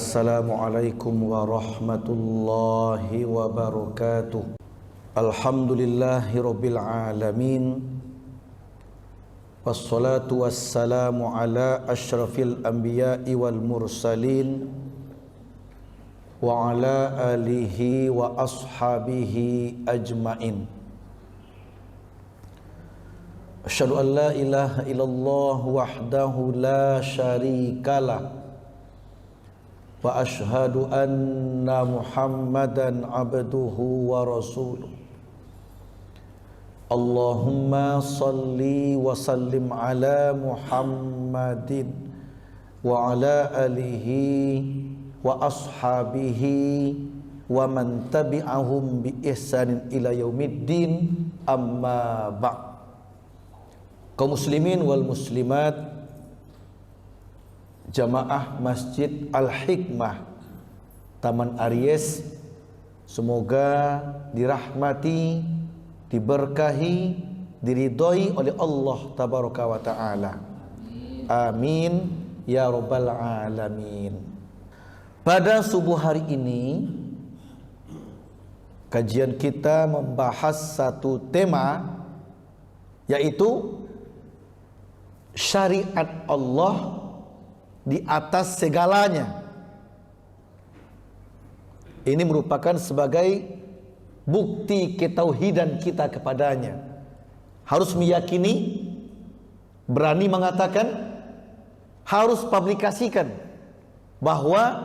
Assalamualaikum warahmatullahi wabarakatuh. Alhamdulillahi rabbil alamin. Wassalatu wassalamu ala asyrafil anbiya'i wal mursalin wa ala alihi wa ashabihi ajmain. Asyhadu an la ilaha illallah wahdahu la syarikalah wa asyhadu anna Muhammadan abduhu wa rasuluh. Allahumma salli wa sallim ala Muhammadin wa ala alihi wa ashabihi wa man tabi'ahum bi ihsanin ila yaumiddin, amma ba'd. Kaum muslimin wal muslimat, jamaah Masjid Al-Hikmah Taman Aries, semoga dirahmati, diberkahi, diridhoi oleh Allah tabaraka wa ta'ala. Amin ya rabbal alamin. Pada subuh hari ini kajian kita membahas satu tema, yaitu syariat Allah di atas segalanya. Ini merupakan sebagai bukti ketauhidan kita kepadanya. Harus meyakini, berani mengatakan, harus publikasikan bahwa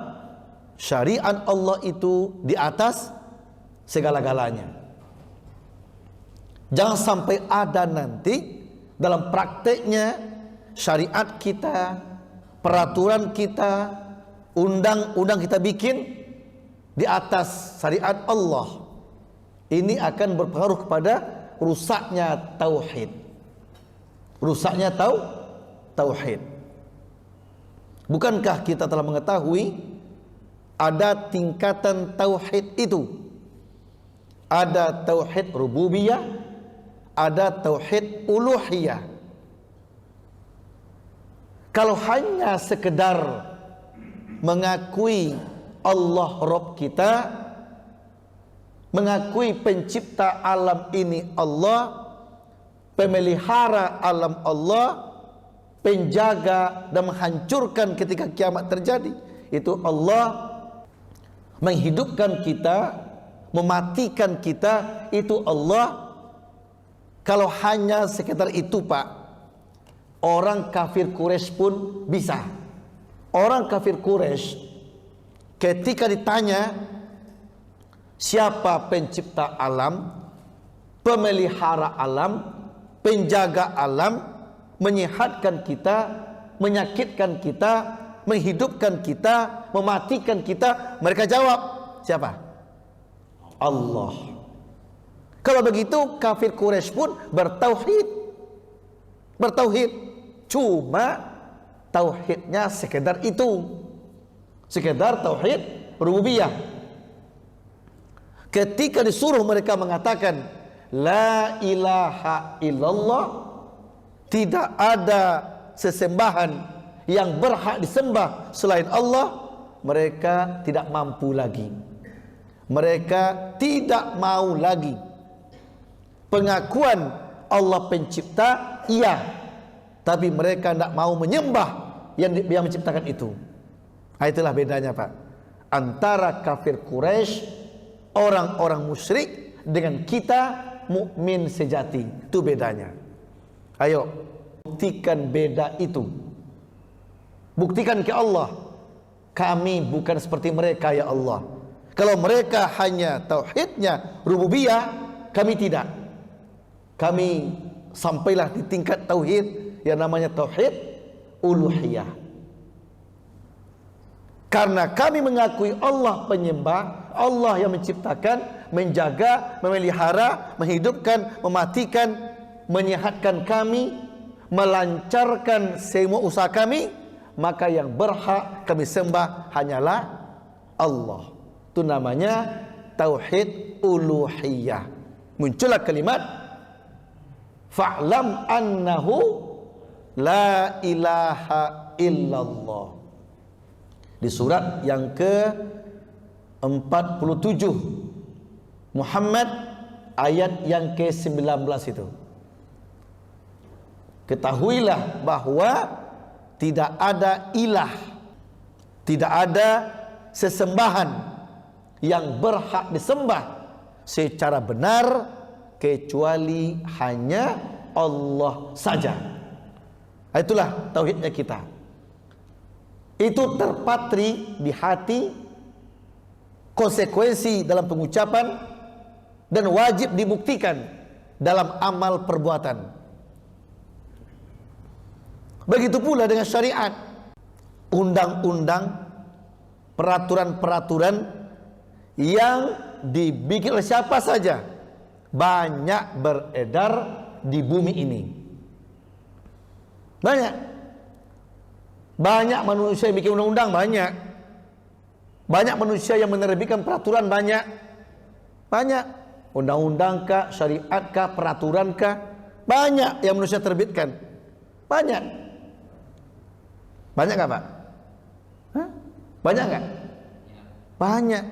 syariat Allah itu di atas segala-galanya. Jangan sampai ada nanti dalam prakteknya syariat kita, peraturan kita, undang-undang kita bikin di atas syariat Allah. Ini akan berpengaruh kepada rusaknya tauhid. Rusaknya tauhid. Bukankah kita telah mengetahui ada tingkatan tauhid itu? Ada tauhid rububiyah, ada tauhid uluhiyah. Kalau hanya sekedar mengakui Allah Rabb kita, mengakui pencipta alam ini Allah, pemelihara alam Allah, penjaga dan menghancurkan ketika kiamat terjadi, itu Allah, menghidupkan kita, mematikan kita, itu Allah. Kalau hanya sekedar itu, Pak, orang kafir Quraisy pun bisa. Orang kafir Quraisy ketika ditanya siapa pencipta alam, pemelihara alam, penjaga alam, menyehatkan kita, menyakitkan kita, menghidupkan kita, mematikan kita, mereka jawab, siapa? Allah. Kalau begitu kafir Quraisy pun bertauhid. Cuma tauhidnya sekedar itu, sekedar tauhid rububiyah. Ketika disuruh mereka mengatakan la ilaha illallah, tidak ada sesembahan yang berhak disembah selain Allah, mereka tidak mampu lagi. Mereka tidak mau lagi. Pengakuan Allah pencipta, iya, tapi mereka tidak mau menyembah yang menciptakan itu. Itulah bedanya, Pak, antara kafir Quraisy, orang-orang musyrik, dengan kita mukmin sejati. Itu bedanya. Ayo, buktikan beda itu. Buktikan ke Allah, kami bukan seperti mereka ya Allah. Kalau mereka hanya tauhidnya rububiyah, kami tidak. Kami sampailah di tingkat tauhid yang namanya tauhid uluhiyah. Karena kami mengakui Allah penyembah, Allah yang menciptakan, menjaga, memelihara, menghidupkan, mematikan, menyehatkan kami, melancarkan semua usaha kami, maka yang berhak kami sembah hanyalah Allah. Itu namanya tauhid uluhiyah. Muncullah kalimat fa'lam annahu la ilaha illallah. Di surat yang ke-47 Muhammad ayat yang ke-19 itu. Ketahuilah bahwa tidak ada ilah, tidak ada sesembahan yang berhak disembah secara benar kecuali hanya Allah saja. Itulah tauhidnya kita. Itu terpatri di hati, konsekuensi dalam pengucapan, dan wajib dibuktikan dalam amal perbuatan. Begitu pula dengan syariat, undang-undang, peraturan-peraturan yang dibikin oleh siapa saja banyak beredar di bumi ini. Banyak manusia yang bikin undang-undang, banyak manusia yang menerbitkan peraturan, banyak undang-undang kah, syariat kah, peraturan kah, banyak yang manusia terbitkan, banyak nggak Pak? Hah? Banyak nggak? Banyak.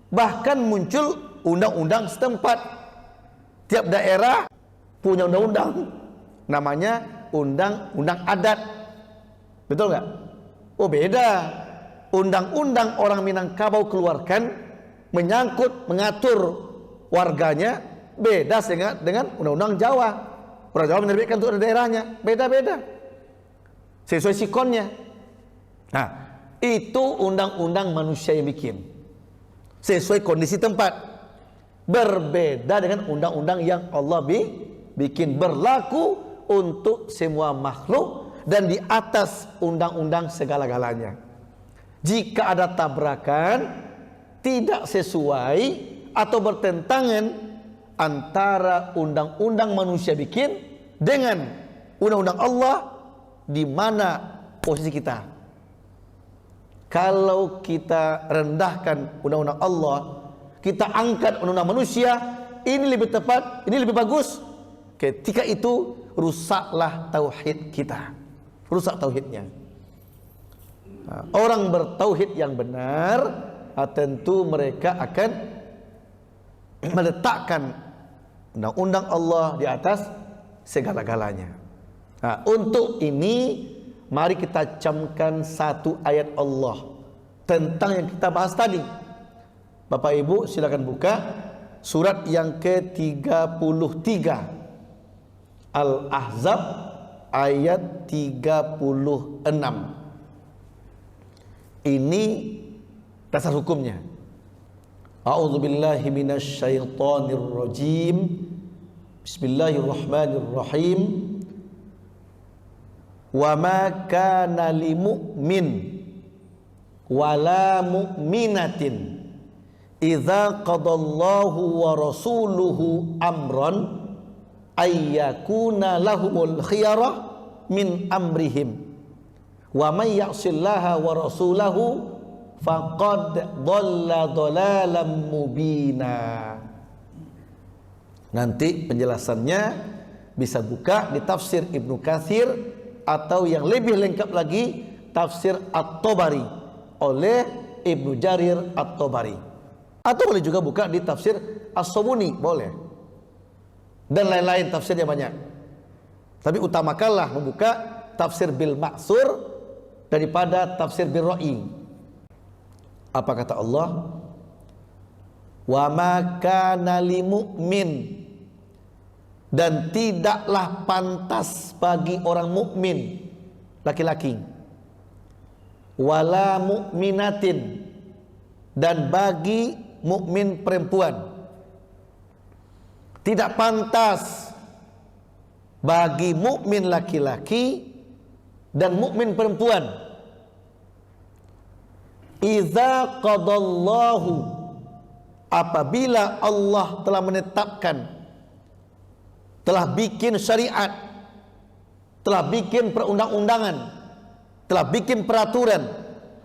Bahkan muncul undang-undang setempat. Tiap daerah punya undang-undang, namanya undang-undang adat. Betul nggak? Oh beda. Undang-undang orang Minangkabau keluarkan menyangkut mengatur warganya beda dengan undang-undang Jawa. Orang Jawa menerbitkan untuk daerahnya, beda-beda sesuai sikonnya. Nah, itu undang-undang manusia yang bikin sesuai kondisi tempat, berbeda dengan undang-undang yang Allah bikin, berlaku untuk semua makhluk dan di atas undang-undang segala-galanya. Jika ada tabrakan, tidak sesuai atau bertentangan antara undang-undang manusia bikin dengan undang-undang Allah, di mana posisi kita? Kalau kita rendahkan undang-undang Allah, kita angkat undang-undang manusia, ini lebih tepat, ini lebih bagus, ketika itu rusaklah tauhid kita, rusak tauhidnya. Nah, orang bertauhid yang benar, tentu mereka akan meletakkan undang-undang Allah di atas segala-galanya. Nah, untuk ini mari kita camkan satu ayat Allah tentang yang kita bahas tadi. Bapak Ibu silakan buka surat yang ke-33 Al-Ahzab ayat 36. Ini dasar hukumnya. A'udzubillahi minasyaitonirrajim. Bismillahirrahmanirrahim. Wa ma kana li mu'min wala mu'minatin idza qadallahu wa rasuluhu amran ayyakuna lahumul khiyarah min amrihim wa may ya'sillaha wa rasulahu faqad dhalla dhalalan mubina. Nanti penjelasannya bisa buka di tafsir Ibnu Katsir atau yang lebih lengkap lagi tafsir At-Tabari oleh Ibnu Jarir At-Tabari, atau boleh juga buka di tafsir As-Sabuni, boleh, dan lain-lain tafsirnya banyak. Tapi utamakanlah membuka tafsir Bil Ma'sur daripada tafsir Bil Ra'i. Apa kata Allah? Wa ma kana li mu'min, dan tidaklah pantas bagi orang mukmin laki-laki, wala mu'minatin, dan bagi mukmin perempuan tidak pantas bagi mukmin laki-laki dan mukmin perempuan idza qadallahu, apabila Allah telah menetapkan, telah bikin syariat, telah bikin perundang-undangan, telah bikin peraturan,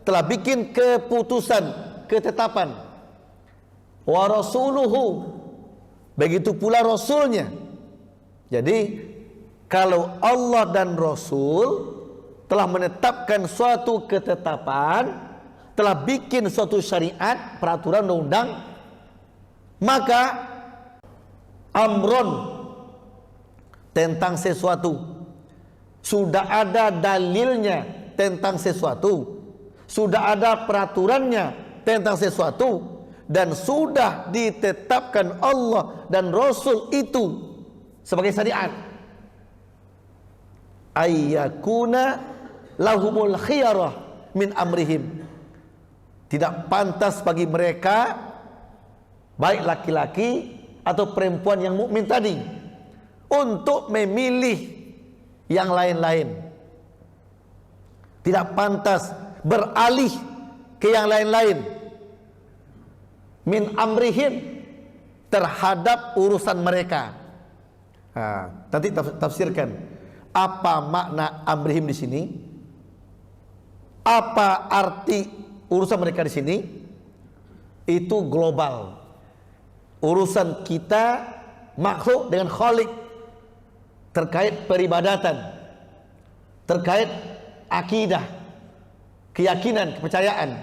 telah bikin keputusan, ketetapan. Wa rasuluhu, begitu pula rasulnya. Jadi kalau Allah dan Rasul telah menetapkan suatu ketetapan, telah bikin suatu syariat, peraturan undang-undang, maka amron tentang sesuatu, sudah ada dalilnya tentang sesuatu, sudah ada peraturannya tentang sesuatu, dan sudah ditetapkan Allah dan Rasul itu sebagai syariat, ayyakuna lahumul khiyarah min amrihim, tidak pantas bagi mereka, baik laki-laki atau perempuan yang mukmin tadi, untuk memilih yang lain-lain. Tidak pantas beralih ke yang lain-lain, min amrihim, terhadap urusan mereka. Nanti tafsirkan apa makna amrihim di sini, apa arti urusan mereka di sini. Itu global, urusan kita makhluk dengan Khalik, terkait peribadatan, terkait akidah, keyakinan, kepercayaan,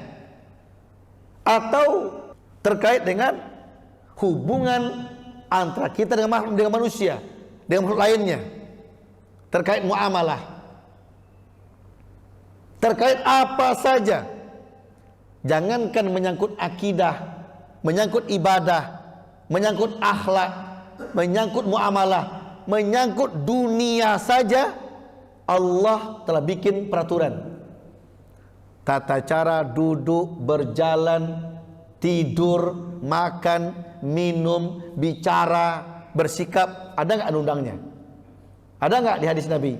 atau terkait dengan hubungan antara kita dengan manusia, dengan makhluk lainnya, terkait muamalah, terkait apa saja. Jangankan menyangkut akidah, menyangkut ibadah, menyangkut akhlak, menyangkut muamalah, menyangkut dunia saja, Allah telah bikin peraturan. Tata cara duduk, berjalan, tidur, makan, minum, bicara, bersikap, ada nggak undangnya? Ada nggak di hadis Nabi,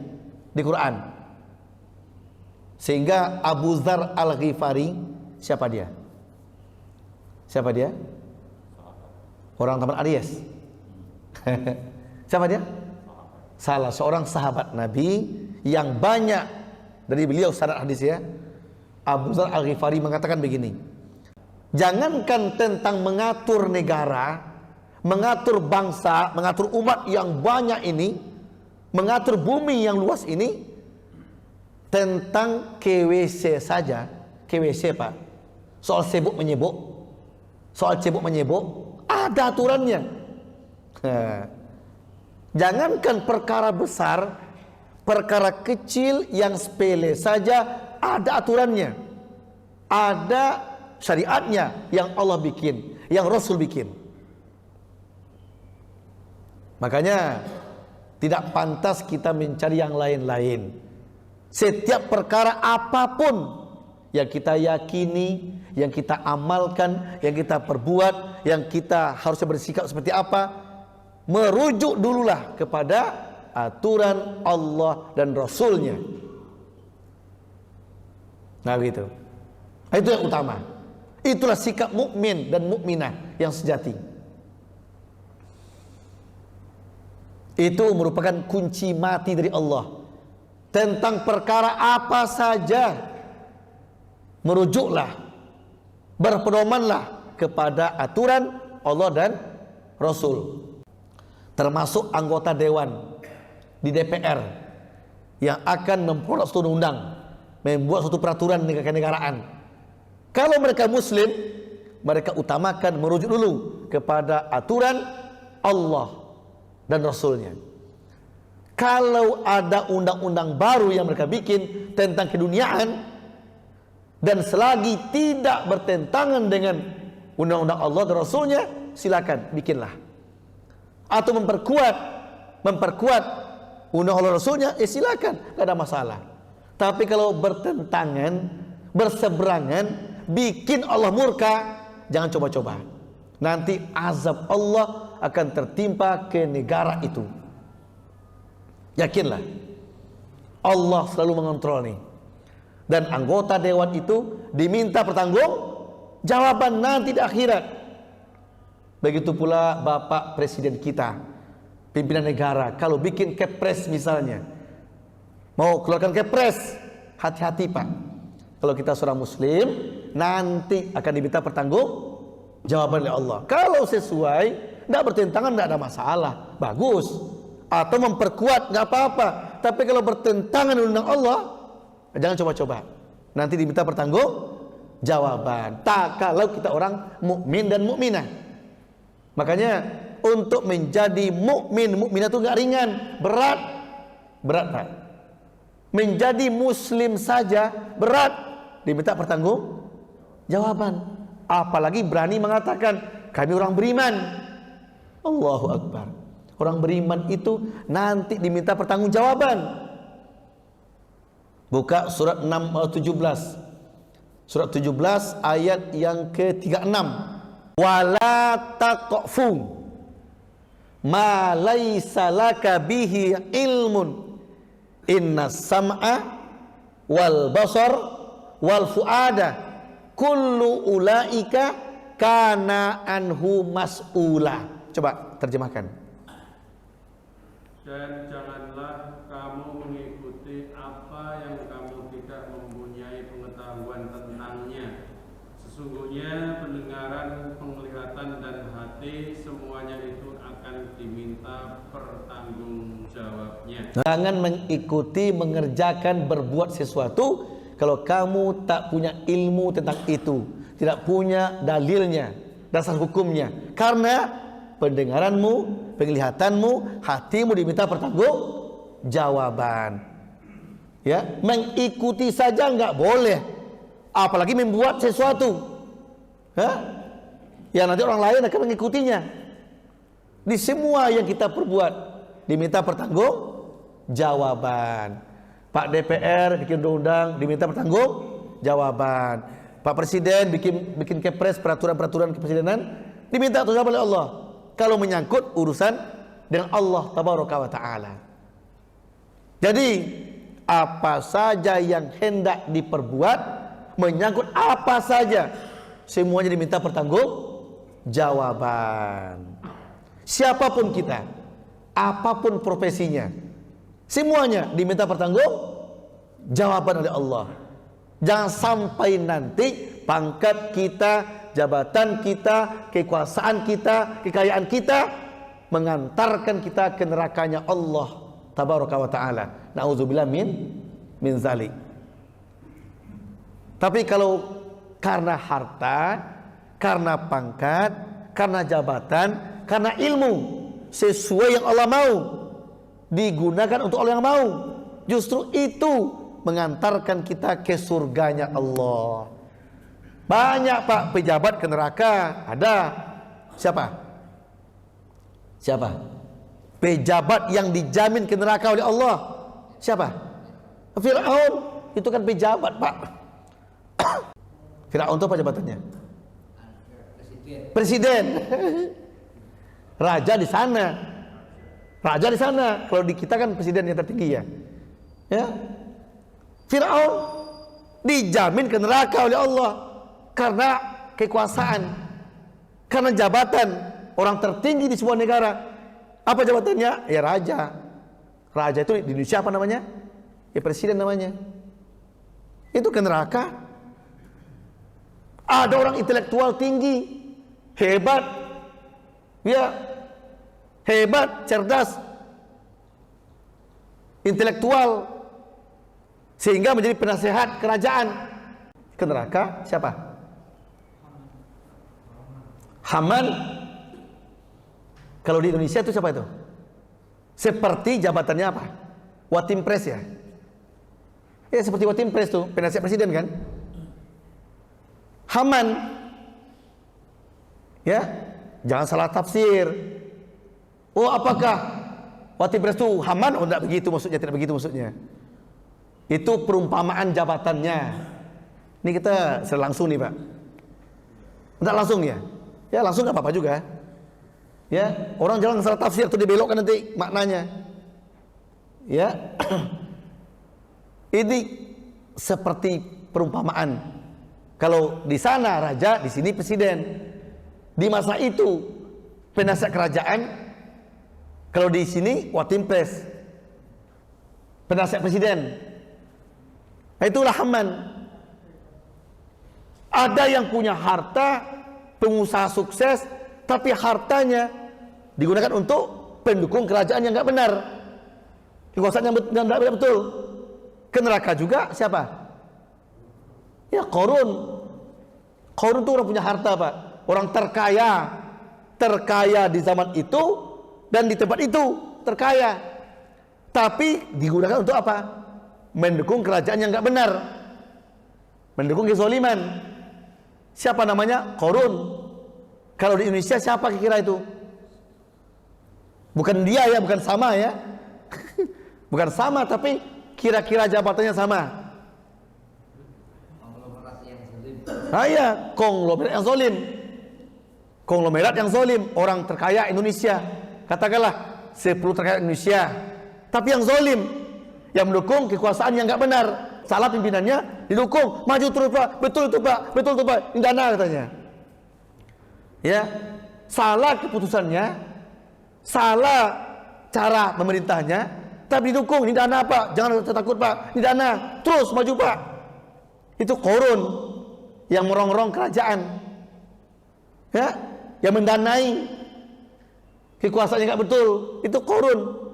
di Quran? Sehingga Abu Dzar Al-Ghifari, siapa dia? Siapa dia? Orang Taman Aries. Siapa dia? Salah seorang sahabat Nabi yang banyak dari beliau sanad hadis ya. Abu Dzar Al-Ghifari mengatakan begini, jangankan tentang mengatur negara, mengatur bangsa, mengatur umat yang banyak ini, mengatur bumi yang luas ini, tentang KWC saja, KWC Pak, soal sibuk menyibuk, soal sibuk menyibuk, ada aturannya. Jangankan perkara besar, perkara kecil yang sepele saja ada aturannya, ada syariatnya yang Allah bikin, yang Rasul bikin. Makanya tidak pantas kita mencari yang lain-lain. Setiap perkara apapun yang kita yakini, yang kita amalkan, yang kita perbuat, yang kita harusnya bersikap seperti apa, merujuk dululah kepada aturan Allah dan Rasulnya. Nah gitu. Itu yang utama. Itulah sikap mukmin dan mukminah yang sejati. Itu merupakan kunci mati dari Allah. Tentang perkara apa saja, merujuklah, berpedomanlah kepada aturan Allah dan Rasul. Termasuk anggota dewan di DPR yang akan membuat suatu undang, membuat suatu peraturan kenegaraan. Kalau mereka muslim, mereka utamakan merujuk dulu kepada aturan Allah dan Rasulnya. Kalau ada undang-undang baru yang mereka bikin tentang keduniaan, dan selagi tidak bertentangan dengan undang-undang Allah dan Rasulnya, silakan bikinlah. Atau memperkuat undang Allah Rasulnya, silakan, tidak ada masalah. Tapi kalau bertentangan, berseberangan, bikin Allah murka, jangan coba-coba. Nanti azab Allah akan tertimpa ke negara itu. Yakinlah, Allah selalu mengontrol nih. Dan anggota dewan itu diminta pertanggungjawaban nanti di akhirat. Begitu pula Bapak Presiden kita, pimpinan negara, kalau bikin kepres misalnya, mau keluarkan kepres, hati-hati Pak. Kalau kita seorang muslim, nanti akan diminta pertanggungjawaban oleh Allah. Kalau sesuai, tidak bertentangan, tidak ada masalah, bagus. Atau memperkuat, nggak apa-apa. Tapi kalau bertentangan dengan Allah, jangan coba-coba. Nanti diminta jawaban. Tak kalau kita orang mukmin dan mukminah. Makanya untuk menjadi mukmin, mukminah itu enggak ringan, berat. Berat, Pak. Menjadi muslim saja berat, diminta pertanggung jawaban. Apalagi berani mengatakan kami orang beriman. Allahu Akbar. Orang beriman itu nanti diminta pertanggungjawaban. Buka surat 17. Surat 17 ayat yang ke-36. Wala taqfu ma laisa laka bihi ilmun. Innas sam'a wal basar wal fuada kullu ulaika kana anhu mas'ula. Coba terjemahkan. Dan janganlah kamu mengikuti apa yang kamu tidak mempunyai pengetahuan tentangnya. Sesungguhnya pendengaran, penglihatan dan hati semuanya itu akan diminta pertanggungjawabnya. Jangan mengikuti, mengerjakan, berbuat sesuatu kalau kamu tak punya ilmu tentang itu, tidak punya dalilnya, dasar hukumnya. Karena pendengaranmu, penglihatanmu, hatimu diminta pertanggungjawaban. Ya, mengikuti saja enggak boleh, apalagi membuat sesuatu. Ya nanti orang lain akan mengikutinya. Di semua yang kita perbuat diminta pertanggungjawaban. Pak DPR bikin undang-undang diminta pertanggungjawaban. Pak Presiden bikin kepres, peraturan-peraturan kepresidenan diminta pertanggungjawaban oleh Allah. Kalau menyangkut urusan dengan Allah Tabaraka wa Ta'ala. Jadi apa saja yang hendak diperbuat, menyangkut apa saja, semuanya diminta pertanggungjawaban. Siapapun kita, apapun profesinya, semuanya diminta pertanggungjawaban oleh Allah. Jangan sampai nanti pangkat kita, jabatan kita, kekuasaan kita, kekayaan kita mengantarkan kita ke nerakanya Allah Tabaraka wa Ta'ala. Na'udzubillah min zalik. Tapi kalau karena harta, karena pangkat, karena jabatan, karena ilmu sesuai yang Allah mau, digunakan untuk Allah yang mau, justru itu mengantarkan kita ke surganya Allah. Banyak Pak pejabat ke neraka. Ada. Siapa? Pejabat yang dijamin ke neraka oleh Allah. Siapa? Fir'aun. Itu kan pejabat Pak. Fir'aun itu apa jabatannya? Presiden. Raja di sana. Kalau di kita kan presiden yang tertinggi ya. Fir'aun dijamin ke neraka oleh Allah karena kekuasaan, karena jabatan, orang tertinggi di sebuah negara. Apa jabatannya? Ya raja. Raja itu di Indonesia apa namanya? Ya presiden namanya. Itu ke neraka. Ada orang intelektual tinggi, hebat, ya hebat, cerdas, intelektual, sehingga menjadi penasehat kerajaan. Ke neraka siapa? Haman. Kalau di Indonesia itu siapa itu? Seperti jabatannya apa? Watimpres ya? Ya seperti Watimpres tuh, penasihat presiden kan? Haman. Ya, jangan salah tafsir. Oh apakah Watimpres itu Haman? Oh tidak begitu maksudnya, tidak begitu maksudnya. Itu perumpamaan jabatannya. Ini kita secara langsung nih Pak. Tidak langsung ya? Ya langsung nggak apa-apa juga. Ya, orang jangan salah tafsir atau dibelokkan nanti maknanya. Ya, ini seperti perumpamaan. Kalau di sana raja, di sini presiden. Di masa itu penasihat kerajaan. Kalau di sini Watimpres, penasihat presiden. Itulah Haman. Ada yang punya harta, pengusaha sukses, tapi hartanya digunakan untuk pendukung kerajaan yang nggak benar, kekuasaan yang tidak betul. Ke neraka juga siapa? Ya Qarun. Qarun itu orang punya harta Pak, orang terkaya di zaman itu dan di tempat itu terkaya. Tapi digunakan untuk apa? Mendukung kerajaan yang nggak benar, mendukung kezaliman. Siapa namanya? Qarun. Kalau di Indonesia siapa kira itu? Bukan dia ya, bukan sama ya. Bukan sama, tapi kira-kira jabatannya sama. Iya, konglomerat yang zalim. Konglomerat yang zalim, orang terkaya Indonesia. Katakanlah 10 terkaya Indonesia. Tapi yang zalim, yang mendukung kekuasaan yang enggak benar. Salah pimpinannya, didukung, maju terus Pak, betul itu Pak, betul itu Pak. Ini dana katanya. Ya, salah keputusannya, salah cara memerintahnya, tapi didukung, ini dana Pak, jangan takut Pak, ini dana, terus maju Pak. Itu Qarun yang merongrong kerajaan, ya, yang mendanai kekuasaan yang nggak betul, itu Qarun.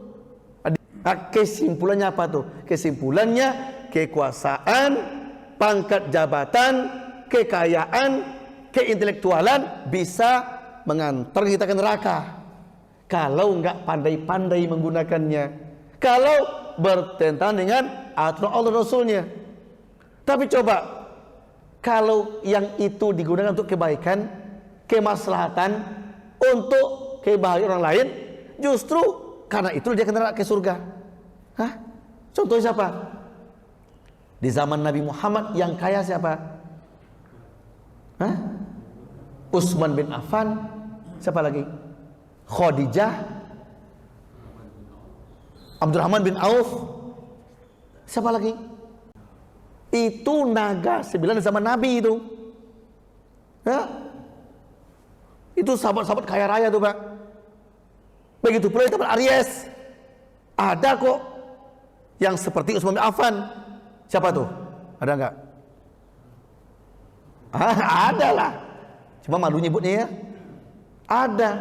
Kesimpulannya apa tuh? Kesimpulannya kekuasaan, pangkat jabatan, kekayaan, keintelektualan bisa mengantar kita ke neraka kalau nggak pandai-pandai menggunakannya, kalau bertentangan dengan aturan Allah Rasulnya. Tapi coba kalau yang itu digunakan untuk kebaikan, kemaslahatan, untuk kebahagiaan orang lain, justru karena itu dia akan ke surga. Hah? Contohnya siapa? Di zaman Nabi Muhammad yang kaya siapa? Hah? Utsman bin Affan. Siapa lagi? Khadijah, Abdurrahman bin Auf. Siapa lagi? Itu naga 9 zaman Nabi itu. Ya? Itu sahabat-sahabat kaya raya tuh Pak. Begitu pula di tempat Aries. Ada kok yang seperti Utsman bin Affan. Siapa tuh? Ada enggak? Ada lah. Cuma malu nyebutnya ya. Ada.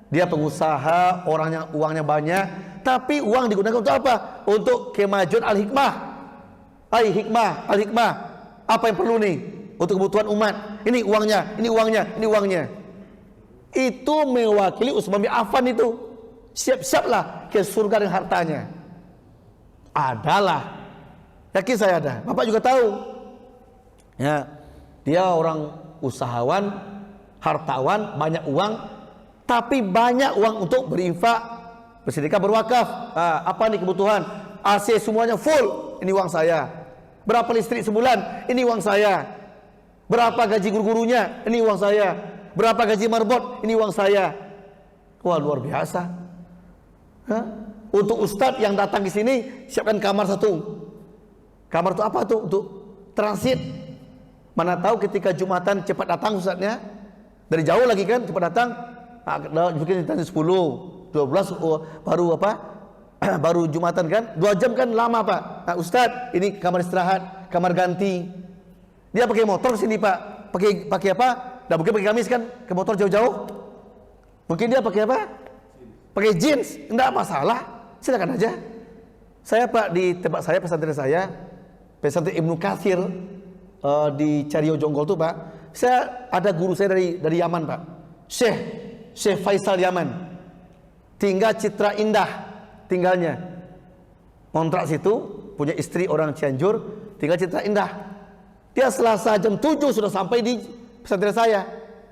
Dia pengusaha, orangnya uangnya banyak, tapi uang digunakan untuk apa? Untuk kemajuan al-hikmah. Hikmah, al-hikmah. Apa yang perlu nih untuk kebutuhan umat? Ini uangnya, ini uangnya, ini uangnya. Itu mewakili Utsman bin Affan itu. Siap-siaplah ke surga dengan hartanya. Adalah. Yakin saya ada. Bapak juga tahu. Ya, dia orang usahawan, hartawan, banyak uang, tapi banyak uang untuk berinfak, bersedekah, berwakaf. Apa nih kebutuhan? AC semuanya full, ini uang saya. Berapa listrik sebulan? Ini uang saya. Berapa gaji guru-gurunya? Ini uang saya. Berapa gaji marbot? Ini uang saya. Wah, luar biasa. Untuk ustadz yang datang ke sini, siapkan kamar satu. Kamar itu apa tuh? Untuk transit. Mana tahu ketika Jumatan cepat datang ustadznya, dari jauh lagi kan cepat datang. Mungkin ditanya 10, 12 baru apa? Baru Jumatan kan? 2 jam kan lama Pak. Ustadz, ini kamar istirahat, kamar ganti. Dia pakai motor sini Pak. Pakai apa? Nah, mungkin pakai gamis kan ke motor jauh-jauh. Mungkin dia pakai apa? Pakai jeans, enggak masalah. Silakan aja. Saya Pak di tempat saya, pesantren saya, pesantren Ibnu Katsir di Caryo Jonggol tuh Pak. Saya ada guru saya dari Yaman Pak. Syekh Faisal Yaman. Tinggal Citra Indah tinggalnya. Kontrak situ, punya istri orang Cianjur, tinggal Citra Indah. Dia Selasa jam 7 sudah sampai di pesantren saya.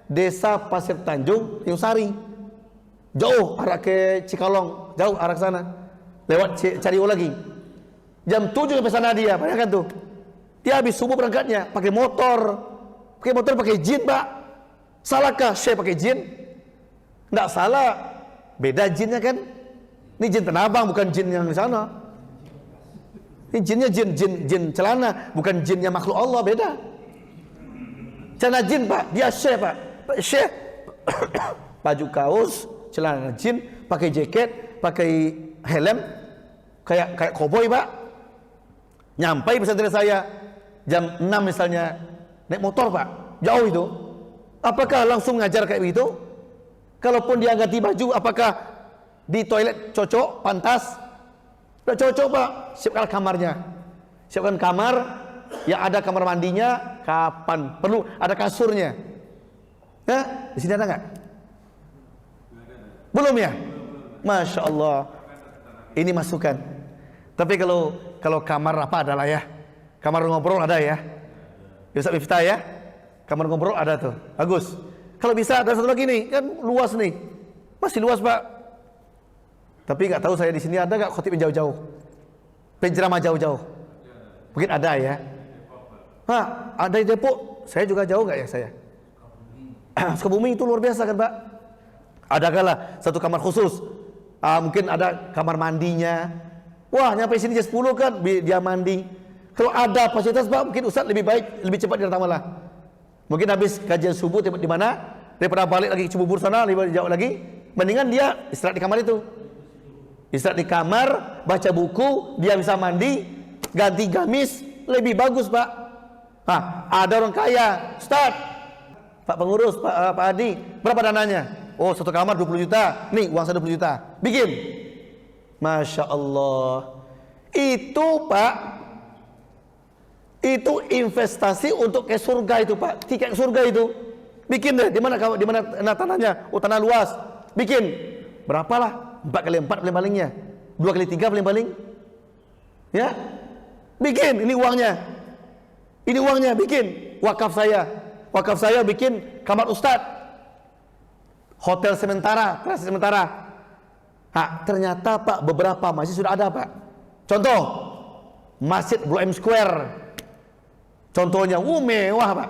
Desa Pasir Tanjung, Yusari. Jauh arah ke Cikalong, jauh arah ke sana. Lewat Caryo lagi. Jam 7 sampai sana dia, bayangkan tuh. Dia habis subuh berangkatnya, pakai motor, pakai jin Pak. Salahkah Syekh pakai jin? Enggak salah, beda jinnya kan. Ini jin penabang, bukan jin yang di sana. Ini jinnya jin celana, bukan jinnya makhluk Allah, beda. Celana jin Pak, dia Syekh Pak. Syekh baju kaos, celana jin, pakai jaket, pakai helm, kayak koboi Pak. Nyampai pesantren saya jam 6 misalnya, naik motor Pak, jauh itu. Apakah langsung ngajar kayak begitu? Kalaupun dia ganti baju, apakah di toilet cocok, pantas? Tidak cocok Pak. Siapkan kamarnya. Siapkan kamar yang ada kamar mandinya, kapan perlu, ada kasurnya. Ya, di sini ada nggak? Belum ya? Masya Allah. Ini masukan. Tapi kalau kamar apa adalah ya? Kamar ngobrol ada ya? Ustaz Miftah ya? Kamar ngobrol ada tuh. Bagus. Kalau bisa ada satu lagi nih, kan luas nih. Masih luas, Pak. Tapi nggak tahu saya di sini ada nggak khotib yang jauh-jauh? Penceramah jauh-jauh. Mungkin ada ya. Ada di Depok. Saya juga jauh nggak ya saya? Sukabumi itu luar biasa kan, Pak? Ada kala satu kamar khusus. Mungkin ada kamar mandinya. Wah, nyampe sini jam 10 kan dia mandi. Kalau ada fasilitas, Pak, mungkin Ustaz lebih baik, lebih cepat datang malah. Mungkin habis kajian subuh di mana? Daripada balik lagi ke Cibubur sana, lebih jauh lagi. Mendingan dia istirahat di kamar itu. Istirahat di kamar, baca buku, dia bisa mandi, ganti gamis, lebih bagus, Pak. Ada orang kaya, Ustaz, Pak pengurus, Pak Adi, berapa dananya? Oh, satu kamar 20 juta. Nih, uang saya 20 juta. Bikin. Masya Allah. Itu, Pak, itu investasi untuk ke surga itu, Pak. Tiket ke surga itu. Bikin deh. Di mana tanahnya? Oh, tanah luas. Bikin. Berapalah? 4 kali 4 paling-palingnya. 2 kali 3 paling-paling. Ya. Bikin. Ini uangnya. Ini uangnya. Bikin. Wakaf saya. Wakaf saya bikin kamar ustadz. Hotel sementara, kreasi sementara. Ternyata, Pak, beberapa masjid sudah ada, Pak. Contoh, Masjid Blok M Square. Contohnya, mewah, Pak.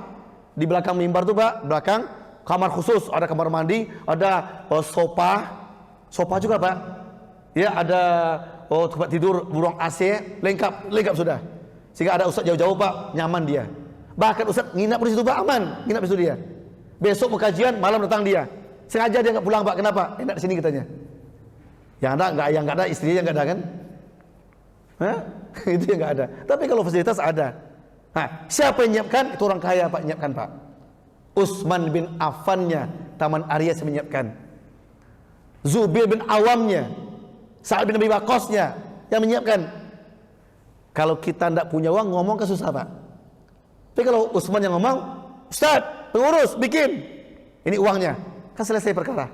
Di belakang mimbar tuh, Pak, belakang kamar khusus, ada kamar mandi, ada sofa juga, Pak. Ya, ada tempat tidur, ruang AC, lengkap sudah. Sehingga ada ustaz jauh-jauh, Pak, nyaman dia. Bahkan ustaz nginap di situ, Pak, aman, nginap di situ dia. Besok mau kajian, malam datang dia. Sengaja dia nggak pulang, Pak. Kenapa? Enak di sini katanya. Yang nggak ada istrinya nggak ada kan? Itu yang nggak ada. Tapi kalau fasilitas ada. Siapa yang menyiapkan? Itu orang kaya, Pak, menyiapkan, Pak. Utsman bin Affannya, Taman Aries menyiapkan. Zubair bin Awamnya, Sa'ad bin Abi Waqqasnya yang menyiapkan. Kalau kita tidak punya uang, ngomong kan susah, Pak. Tapi kalau Utsman yang ngomong, Ustaz, pengurus, bikin. Ini uangnya. Kan selesai perkara.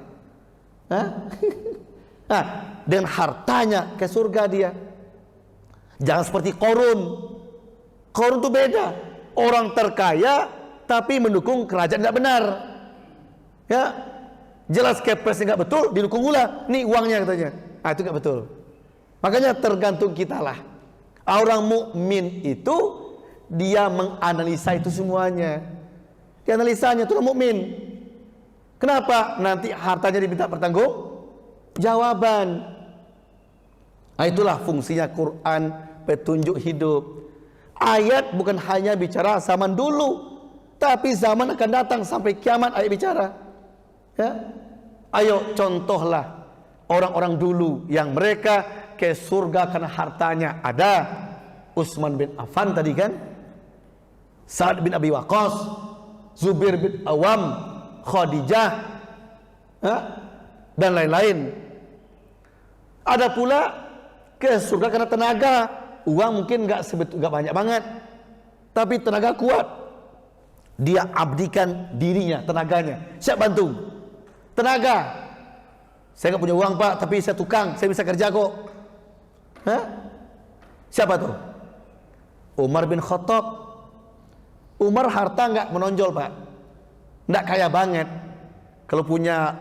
Dengan hartanya ke surga dia. Jangan seperti Qarun. Qarun itu beda. Orang terkaya tapi mendukung kerajaan tidak benar. Ya, jelas kepresnya nggak betul, didukung pula. Nih uangnya katanya. Itu nggak betul. Makanya tergantung kita lah. Orang mukmin itu dia menganalisa itu semuanya. Dianalisanya itu orang mukmin. Kenapa? Nanti hartanya diminta pertanggung jawaban. Itulah fungsinya Quran, petunjuk hidup. Ayat bukan hanya bicara zaman dulu, tapi zaman akan datang sampai kiamat ayat bicara. Ya? Ayo contohlah orang-orang dulu yang mereka ke surga karena hartanya. Ada Utsman bin Affan tadi kan, Sa'ad bin Abi Waqqas, Zubair bin Awam, Khadijah, dan lain-lain. Ada pula ke surga karena tenaga. Uang mungkin nggak banyak banget, tapi tenaga kuat. Dia abdikan dirinya, tenaganya. Siap bantu. Tenaga. Saya nggak punya uang, Pak, tapi saya tukang, saya bisa kerja kok. Siapa tuh? Umar bin Khattab. Umar harta nggak menonjol, Pak. Nggak kaya banget. Kalau punya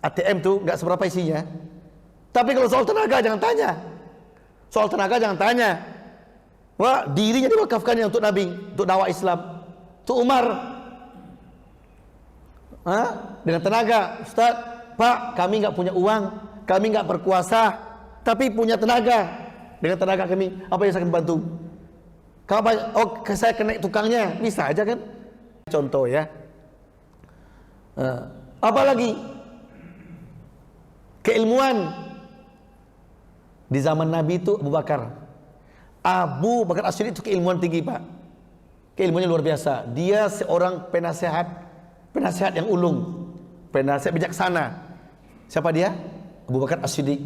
ATM tuh nggak seberapa isinya. Tapi kalau soal tenaga jangan tanya. Soal tenaga jangan tanya. Wah, dirinya diwakafkannya untuk Nabi, untuk dakwah Islam. Itu Umar. Dengan tenaga, Ustaz, Pak, kami nggak punya uang, kami nggak berkuasa, tapi punya tenaga. Dengan tenaga kami, apa yang saya akan bantu? Saya kena tukangnya, bisa aja kan? Contoh ya. Apalagi keilmuan di zaman Nabi itu Abu Bakar As-Siddiq itu keilmuan tinggi, Pak. Keilmuannya luar biasa. Dia seorang penasehat yang ulung, penasehat bijaksana. Siapa dia? Abu Bakar As-Siddiq.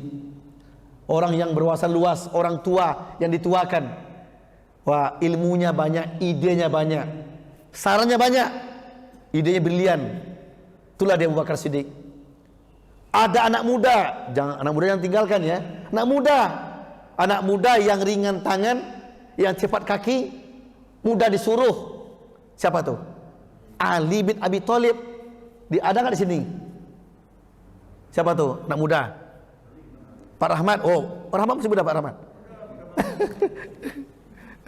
Orang yang berwawasan luas, orang tua yang dituakan. Wah, ilmunya banyak, idenya banyak. sarannya banyak, idenya brilian. Itulah dia Abu Bakar Siddiq. Ada anak muda, jangan anak muda yang tinggalkan ya. Anak muda yang ringan tangan, yang cepat kaki, mudah disuruh. Siapa tuh? Ali bin Abi Thalib. Ada nggak di sini? Siapa tuh? Anak muda. Pak Rahmat. Oh, Pak Rahmat masih muda, Pak Rahmat.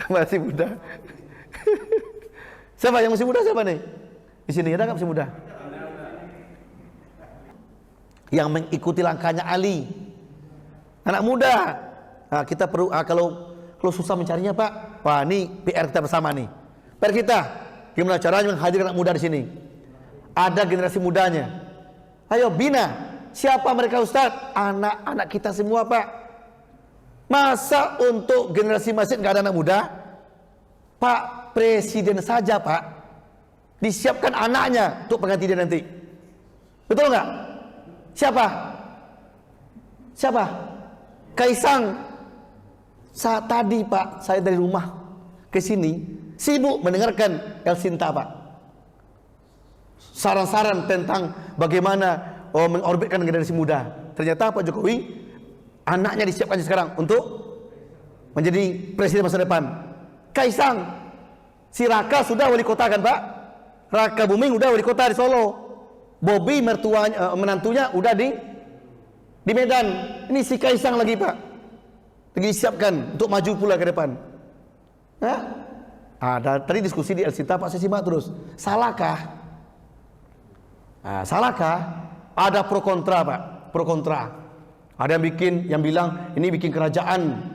Masih muda. Siapa yang masih muda? Siapa nih? Di sini ada nggak masih muda? Yang mengikuti langkahnya Ali, anak muda. Nah, kita perlu kalau susah mencarinya Pak, wah ini PR kita bersama nih. PR kita, gimana caranya menghadirkan anak muda di sini? Ada generasi mudanya. Ayo bina. Siapa mereka Ustaz? Anak-anak kita semua Pak. Masa untuk generasi masjid nggak ada anak muda? Pak Presiden saja Pak, disiapkan anaknya untuk pengganti dia nanti. Betul nggak? Siapa? Kaisang. Saat tadi Pak, saya dari rumah ke sini sibuk mendengarkan El Sinta Pak. Saran-saran tentang bagaimana mengorbitkan generasi muda. Ternyata Pak Jokowi anaknya disiapkan sekarang untuk menjadi presiden masa depan. Kaisang, si Raka sudah wali kota kan Pak? Raka Buming udah wali kota di Solo. Bobby mertuanya, menantunya udah di Medan. Ini si Kaisang lagi Pak, lagi disiapkan untuk maju pula ke depan. Ada tadi diskusi di El Sinta Pak, saya simak terus. Salahkah? Ada pro kontra Pak, pro kontra. Ada yang bilang ini bikin kerajaan.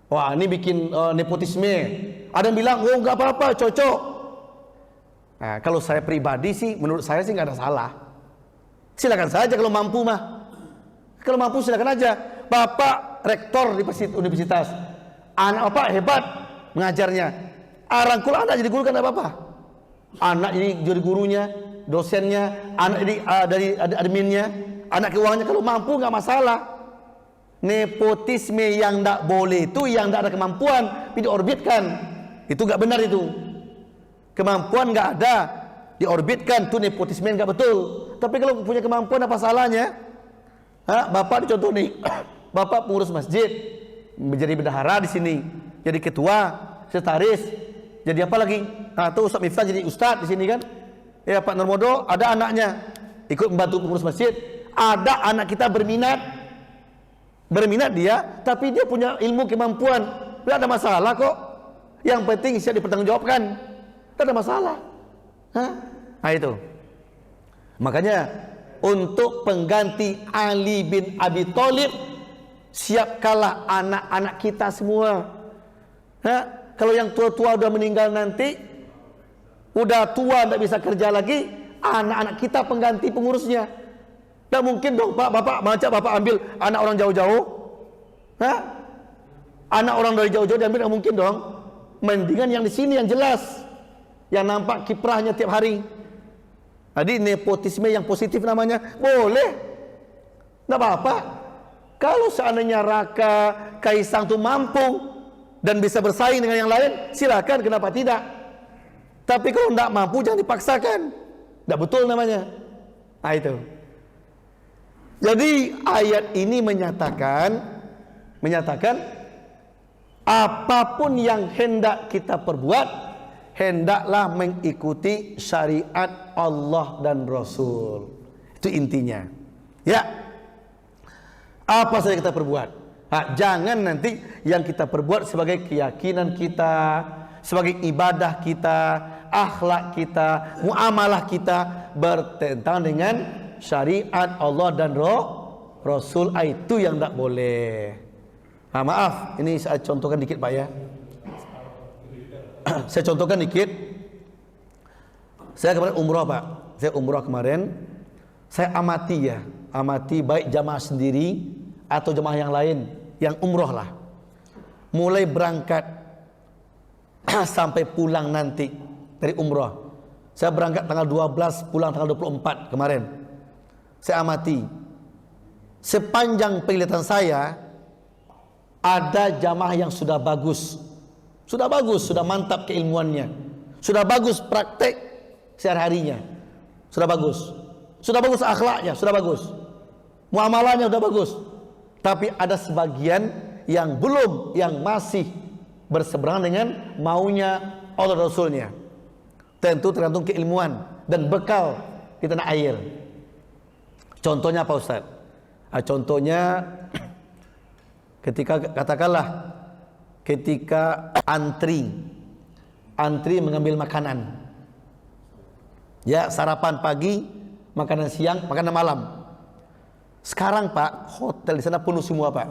Wah ini bikin nepotisme. Ada yang bilang oh nggak apa-apa, cocok. Nah, kalau saya pribadi sih, menurut saya sih nggak ada salah. Silakan saja kalau mampu mah. Kalau mampu silakan aja. Bapak rektor di universitas, anak bapak hebat mengajarnya. Rangkul anak jadi guru kan nggak apa-apa. Anak jadi gurunya, dosennya, anak jadi dari adminnya, anak keuangannya, kalau mampu nggak masalah. Nepotisme yang nggak boleh itu yang nggak ada kemampuan diorbitkan. Itu nggak benar itu. Kemampuan nggak ada diorbitkan, tuh nepotisme nggak betul. Tapi kalau punya kemampuan apa salahnya? Bapak dicontoh nih, bapak pengurus masjid, menjadi bendahara di sini, jadi ketua, sekretaris, jadi apa lagi? Tuh Ustaz Miftah jadi ustadz di sini kan? Ya Pak Normodo ada anaknya ikut membantu pengurus masjid. Ada anak kita berminat dia, tapi dia punya ilmu kemampuan, nggak ada masalah kok. Yang penting siap dipertanggungjawabkan. Tidak ada masalah. Nah itu. Makanya untuk pengganti Ali bin Abi Thalib, siapkanlah anak-anak kita semua. Kalau yang tua-tua udah meninggal nanti, udah tua tidak bisa kerja lagi, anak-anak kita pengganti pengurusnya. Tidak mungkin dong Pak, Bapak ambil anak orang jauh-jauh. Anak orang dari jauh-jauh diambil, tidak mungkin dong. Mendingan yang di sini yang jelas, yang nampak kiprahnya tiap hari. Jadi nepotisme yang positif namanya, boleh, tidak apa-apa. Kalau seandainya Raka, Kaisang itu mampu dan bisa bersaing dengan yang lain, silakan, kenapa tidak? Tapi kalau tidak mampu jangan dipaksakan, tidak betul namanya. Nah itu. Jadi ayat ini menyatakan apapun yang hendak kita perbuat, hendaklah mengikuti syariat Allah dan Rasul. Itu intinya. Ya. Apa saja kita perbuat. Jangan nanti yang kita perbuat sebagai keyakinan kita, sebagai ibadah kita, akhlak kita, muamalah kita bertentangan dengan syariat Allah dan Rasul. Itu yang tidak boleh. Maaf, ini saya contohkan dikit Pak ya. Saya contohkan dikit. Saya kemarin umroh Pak. Saya umroh kemarin. Saya amati baik jamaah sendiri atau jamaah yang lain yang umroh lah. Mulai berangkat sampai pulang nanti dari umroh. Saya berangkat tanggal 12, pulang tanggal 24 kemarin. Saya amati. Sepanjang penglihatan saya, ada jamaah yang sudah bagus, sudah mantap keilmuannya, sudah bagus praktek sehari-harinya, sudah bagus akhlaknya, sudah bagus, muamalahnya sudah bagus. Tapi ada sebagian yang belum, yang masih berseberangan dengan maunya Allah Rasulnya. Tentu tergantung keilmuan dan bekal di tanah air. Contohnya apa Ustaz? Contohnya ketika katakanlah ketika antri mengambil makanan, ya, sarapan pagi, makanan siang, makanan malam. Sekarang Pak, hotel di sana penuh semua Pak,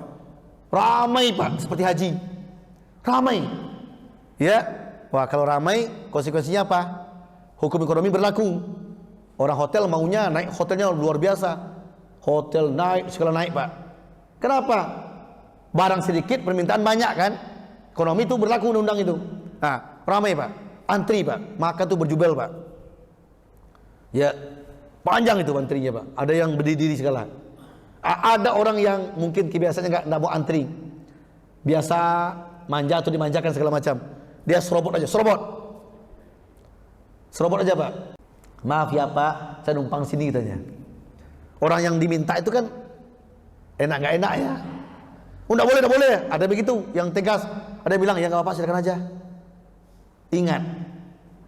ramai Pak, seperti haji, ramai. Ya, wah kalau ramai konsekuensinya apa? Hukum ekonomi berlaku. Orang hotel maunya naik hotelnya luar biasa, hotel naik, segala naik Pak. Kenapa? Barang sedikit, permintaan banyak kan? Ekonomi itu berlaku undang-undang itu. Nah, ramai Pak, antri Pak, makan tuh berjubel Pak. Ya, panjang itu antrinya Pak. Ada yang berdiri segala. Ada orang yang mungkin kebiasaannya nggak mau antri, biasa manja atau dimanjakan segala macam. Dia serobot aja Pak. Maaf ya Pak, saya numpang sini katanya. Orang yang diminta itu kan enak nggak enak ya. Nggak boleh. Ada begitu yang tegas. Ada yang bilang ya nggak apa-apa, silakan aja. Ingat,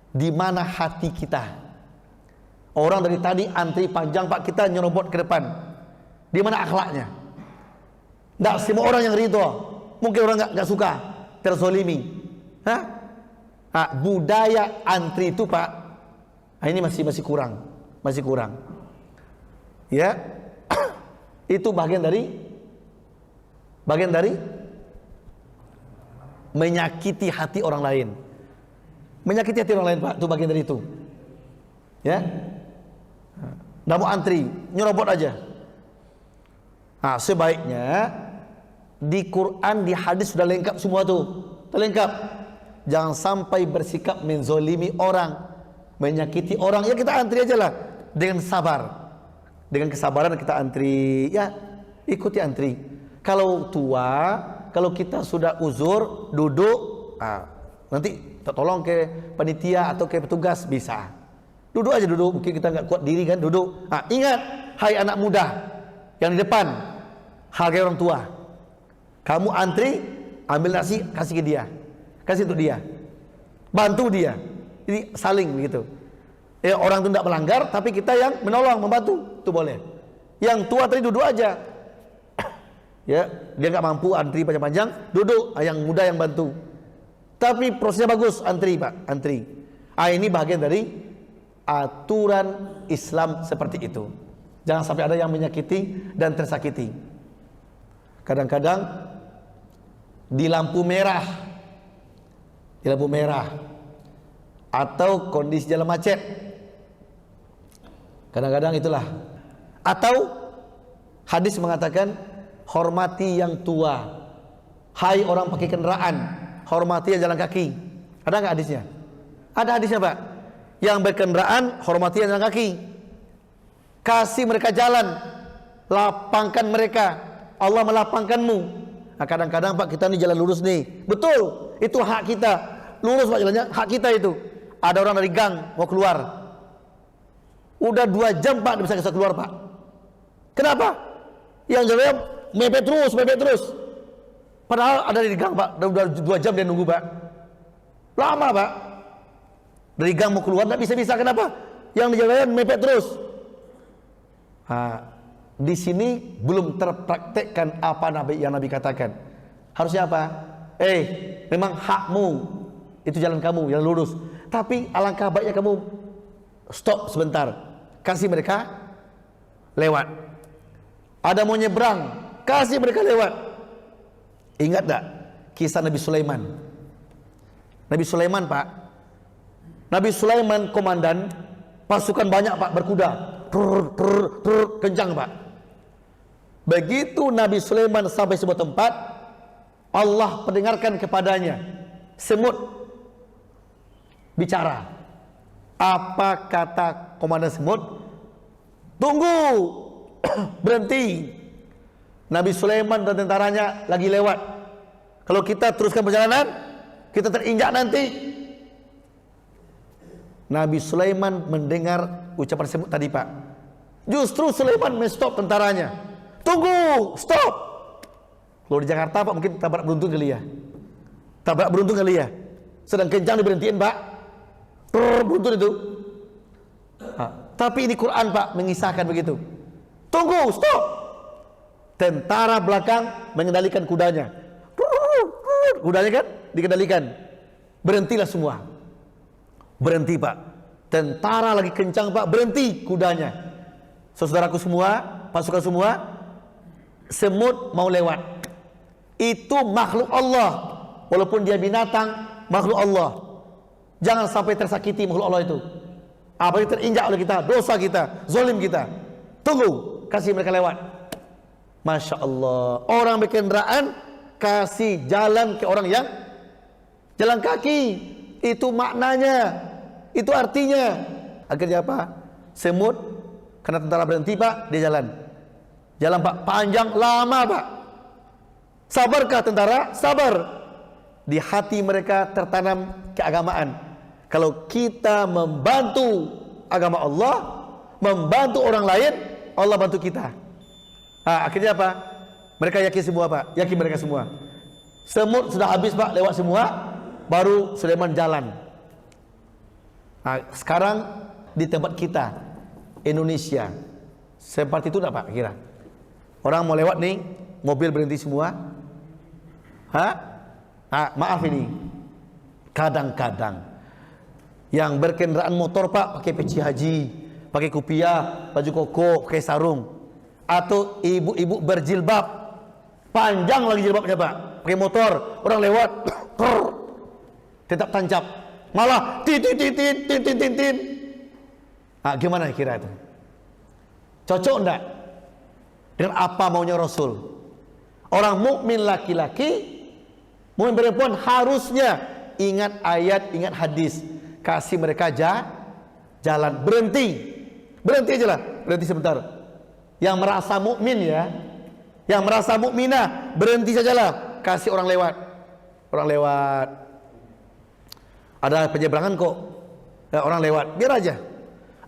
di mana hati kita? Orang dari tadi antri panjang Pak, kita nyerobot ke depan. Di mana akhlaknya? Nggak semua orang yang ridho. Mungkin orang nggak suka, terzolimi. Budaya antri itu Pak, ini masih kurang. Ya, itu bagian dari menyakiti hati orang lain. Menyakiti hati orang lain Pak, itu bagian dari itu. Ya, nggak mau antri, nyerobot aja. Sebaiknya di Quran, di hadis sudah lengkap semua tuh, terlengkap. Jangan sampai bersikap menzolimi orang, menyakiti orang. Ya kita antri aja lah dengan sabar, dengan kesabaran kita antri. Ya ikuti antri. Kalau tua, kalau kita sudah uzur, duduk. Nanti tolong ke panitia atau ke petugas bisa. Duduk aja duduk. Mungkin kita nggak kuat diri kan, duduk. Ingat, hai anak muda yang di depan, hargai orang tua. Kamu antri, ambil nasi, kasih ke dia, kasih untuk dia, bantu dia. Jadi saling begitu. Orang itu tidak melanggar, tapi kita yang menolong, membantu, itu boleh. Yang tua tadi duduk aja. Ya, dia nggak mampu antri panjang-panjang, duduk. Yang muda yang bantu. Tapi prosesnya bagus, antri Pak, antri. Ini bagian dari aturan Islam seperti itu. Jangan sampai ada yang menyakiti dan tersakiti. Kadang-kadang di lampu merah atau kondisi jalan macet, kadang-kadang itulah. Atau hadis mengatakan hormati yang tua. Hai orang pakai kendaraan, hormati yang jalan kaki. Ada nggak hadisnya? Ada hadisnya Pak. Yang berkendaraan hormati yang jalan kaki. Kasih mereka jalan, lapangkan mereka. Allah melapangkanmu. Kadang-kadang Pak, kita nih jalan lurus nih, betul, itu hak kita. Lurus Pak jalannya, hak kita itu. Ada orang dari gang mau keluar, udah 2 jam Pak, bisa keluar Pak. Kenapa? Yang jalan mepet terus. Padahal ada di gang Pak, udah 2 jam dia nunggu Pak. Lama Pak. Dari gang mau keluar nggak bisa. Kenapa? Yang di jalan mepet terus. Di sini belum terpraktekkan apa yang Nabi katakan. Harusnya apa? Memang hakmu, itu jalan kamu, jalan lurus. Tapi alangkah baiknya kamu stop sebentar, kasih mereka lewat. Ada mau nyebrang, kasih mereka lewat. Ingat tak kisah Nabi Sulaiman? Nabi Sulaiman Pak, Nabi Sulaiman komandan pasukan banyak Pak, berkuda, kencang Pak. Begitu Nabi Sulaiman sampai sebuah tempat, Allah pendengarkan kepadanya semut bicara. Apa kata komandan semut? Tunggu, berhenti. Nabi Sulaiman dan tentaranya lagi lewat. Kalau kita teruskan perjalanan, kita terinjak nanti. Nabi Sulaiman mendengar ucapan tersebut tadi Pak. Justru Sulaiman menstop tentaranya. Tunggu, stop. Kalau di Jakarta Pak mungkin tabrak beruntun kali ya. Tabrak beruntun kali ya. Sedang kencang diberhentiin Pak. Beruntun itu. Tapi ini Quran Pak mengisahkan begitu. Tunggu, stop. Tentara belakang mengendalikan kudanya. Kudanya kan dikendalikan. Berhentilah semua. Berhenti Pak. Tentara lagi kencang Pak, berhenti kudanya. Saudaraku semua, pasukan semua, semut mau lewat. Itu makhluk Allah. Walaupun dia binatang, makhluk Allah. Jangan sampai tersakiti makhluk Allah itu. Apa yang terinjak oleh kita, dosa kita, zalim kita. Tunggu, kasih mereka lewat. Masya Allah. Orang berkendaraan kasih jalan ke orang yang jalan kaki. Itu maknanya, itu artinya. Akhirnya apa? Semut, karena tentara berhenti Pak, dia jalan. Jalan Pak, panjang, lama Pak. Sabarkah tentara? Sabar. Di hati mereka tertanam keagamaan. Kalau kita membantu agama Allah, membantu orang lain, Allah bantu kita. Akhirnya apa? Mereka yakin semua Pak, yakin mereka semua. Semut sudah habis Pak, lewat semua, baru Sulaiman jalan. Sekarang di tempat kita, Indonesia, seperti itu enggak Pak kira? Orang mau lewat nih, mobil berhenti semua. Maaf ini, kadang-kadang yang berkendaraan motor Pak pakai peci haji, pakai kupiah, baju koko, pakai sarung, atau ibu-ibu berjilbab, panjang lagi jilbabnya Pak, pakai motor, orang lewat, tetap tancap, malah tin. Gimana kira itu? Cocok enggak dengan apa maunya Rasul? Orang mukmin laki-laki, mukmin perempuan harusnya ingat ayat, ingat hadis. Kasih mereka jalan, berhenti aja lah, berhenti sebentar. Yang merasa mukmin ya, yang merasa mukminah, berhenti sajalah, kasih orang lewat. Ada penyeberangan kok, orang lewat, biar aja.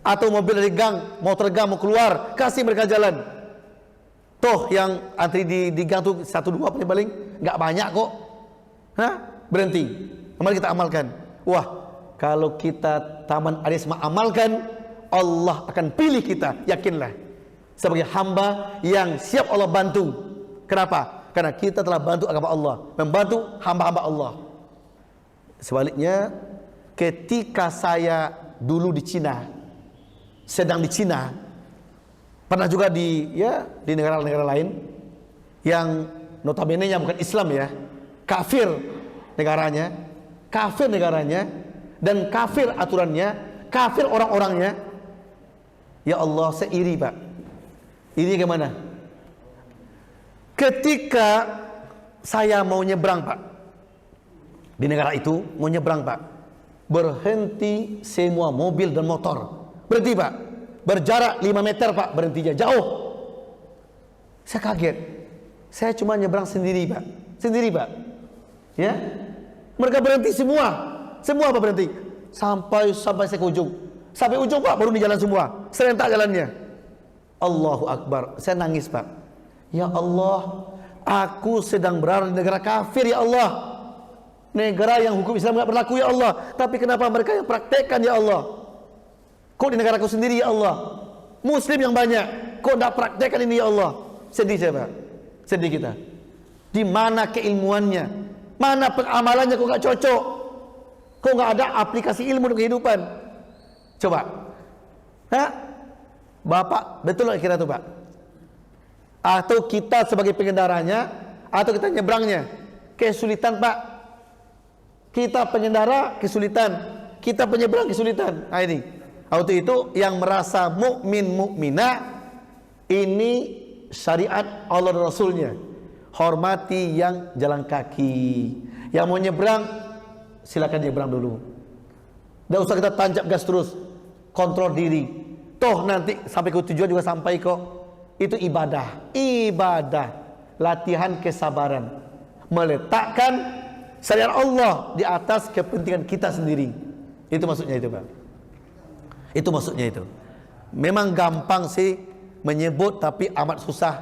Atau mobil dari gang, motor gang mau keluar, kasih mereka jalan. Toh yang antri di gang tuh 1-2 paling nggak banyak kok. Berhenti. Mari kita amalkan. Wah, kalau kita taman arisma amalkan, Allah akan pilih kita, yakinlah, sebagai hamba yang siap Allah bantu. Kenapa? Karena kita telah bantu agama Allah, membantu hamba-hamba Allah. Sebaliknya, ketika saya dulu di Cina, sedang di Cina, pernah juga di negara-negara lain yang notabene-nya bukan Islam ya, kafir negaranya, dan kafir aturannya, kafir orang-orangnya. Ya Allah, saya iri Pak. Ini gimana? Ketika saya mau nyebrang Pak, di negara itu mau nyebrang Pak, berhenti semua mobil dan motor. Berhenti Pak, berjarak 5 meter Pak, berhentinya jauh. Saya kaget. Saya cuma nyebrang sendiri Pak, ya. Mereka berhenti semua Pak berhenti. Sampai saya ke ujung. Sampai ujung Pak, baru di jalan semua, serentak jalannya. Allahu Akbar. Saya nangis Pak. Ya Allah, aku sedang berada di negara kafir ya Allah, negara yang hukum Islam tidak berlaku ya Allah. Tapi kenapa mereka yang praktekkan ya Allah? Kok di negaraku sendiri ya Allah, Muslim yang banyak, kok tidak praktekkan ini ya Allah? Sedih saya Pak, sedih kita. Di mana keilmuannya? Mana pengamalannya kok nggak cocok? Kok nggak ada aplikasi ilmu untuk kehidupan? Coba, Bapak betul nggak kira tuh Pak? Atau kita sebagai pengendaranya, atau kita nyebrangnya kesulitan Pak? Kita pengendara kesulitan, kita penyeberang kesulitan. Ini waktu itu yang merasa mukminah, ini syariat Allah dan Rasulnya. Hormati yang jalan kaki. Yang mau nyebrang, silakan nyebrang dulu. Tidak usah kita tancap gas terus. Kontrol diri. Toh nanti sampai ke tujuan juga sampai kok. Itu ibadah. Latihan kesabaran. Meletakkan syariat Allah di atas kepentingan kita sendiri. Itu maksudnya itu Pak. Itu maksudnya itu. Memang gampang sih menyebut, tapi amat susah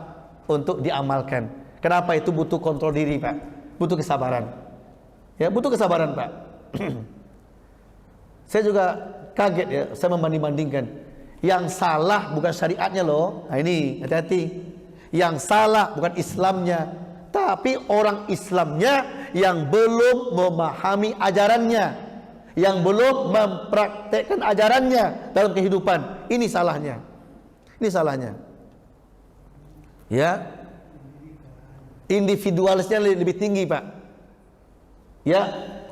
untuk diamalkan. Kenapa? Itu butuh kontrol diri, Pak. Butuh kesabaran. Ya, butuh kesabaran, Pak. Saya juga kaget ya, saya membanding-bandingkan. Yang salah bukan syariatnya loh. Nah ini, hati-hati. Yang salah bukan Islamnya, tapi orang Islamnya yang belum memahami ajarannya, yang belum mempraktekkan ajarannya dalam kehidupan. Ini salahnya. Ini salahnya. Ya. Individualisnya lebih tinggi, Pak. Ya,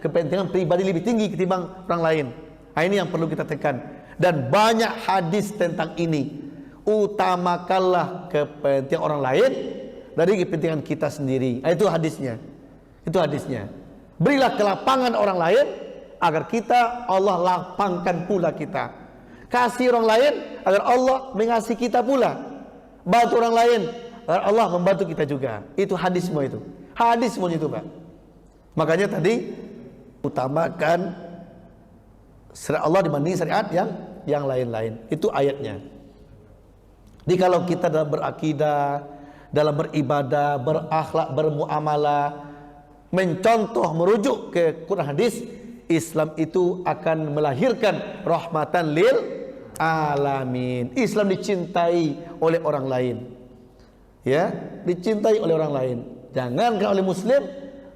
kepentingan pribadi lebih tinggi ketimbang orang lain. Nah, ini yang perlu kita tekan. Dan banyak hadis tentang ini. Utamakanlah kepentingan orang lain dari kepentingan kita sendiri. Nah, itu hadisnya. Itu hadisnya. Berilah kelapangan orang lain agar kita, Allah lapangkan pula kita. Kasih orang lain agar Allah mengasihi kita pula. Bantu orang lain agar Allah membantu kita juga. Itu hadis semua itu. Hadis semua itu, Pak. Makanya tadi utamakan syariat Allah dibanding syariat yang lain-lain. Itu ayatnya. Jadi kalau kita dalam berakidah, dalam beribadah, berakhlak, bermuamalah, mencontoh, merujuk ke Quran hadis, Islam itu akan melahirkan rahmatan lil alamin. Islam dicintai oleh orang lain. Ya, dicintai oleh orang lain. Jangankan oleh muslim,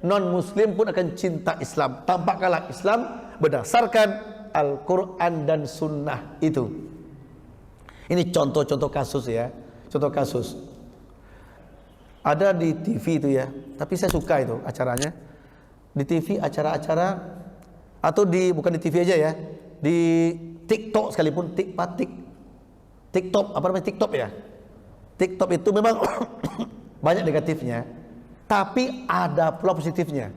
non muslim pun akan cinta Islam. Tampakkanlah Islam berdasarkan Al-Quran dan Sunnah itu. Ini contoh-contoh kasus ya. Contoh kasus. Ada di TV itu ya. Tapi saya suka itu acaranya. Di TV acara-acara, atau bukan di TV aja ya, di TikTok sekalipun, TikTok apa namanya, TikTok ya. TikTok itu memang banyak negatifnya, tapi ada pula positifnya.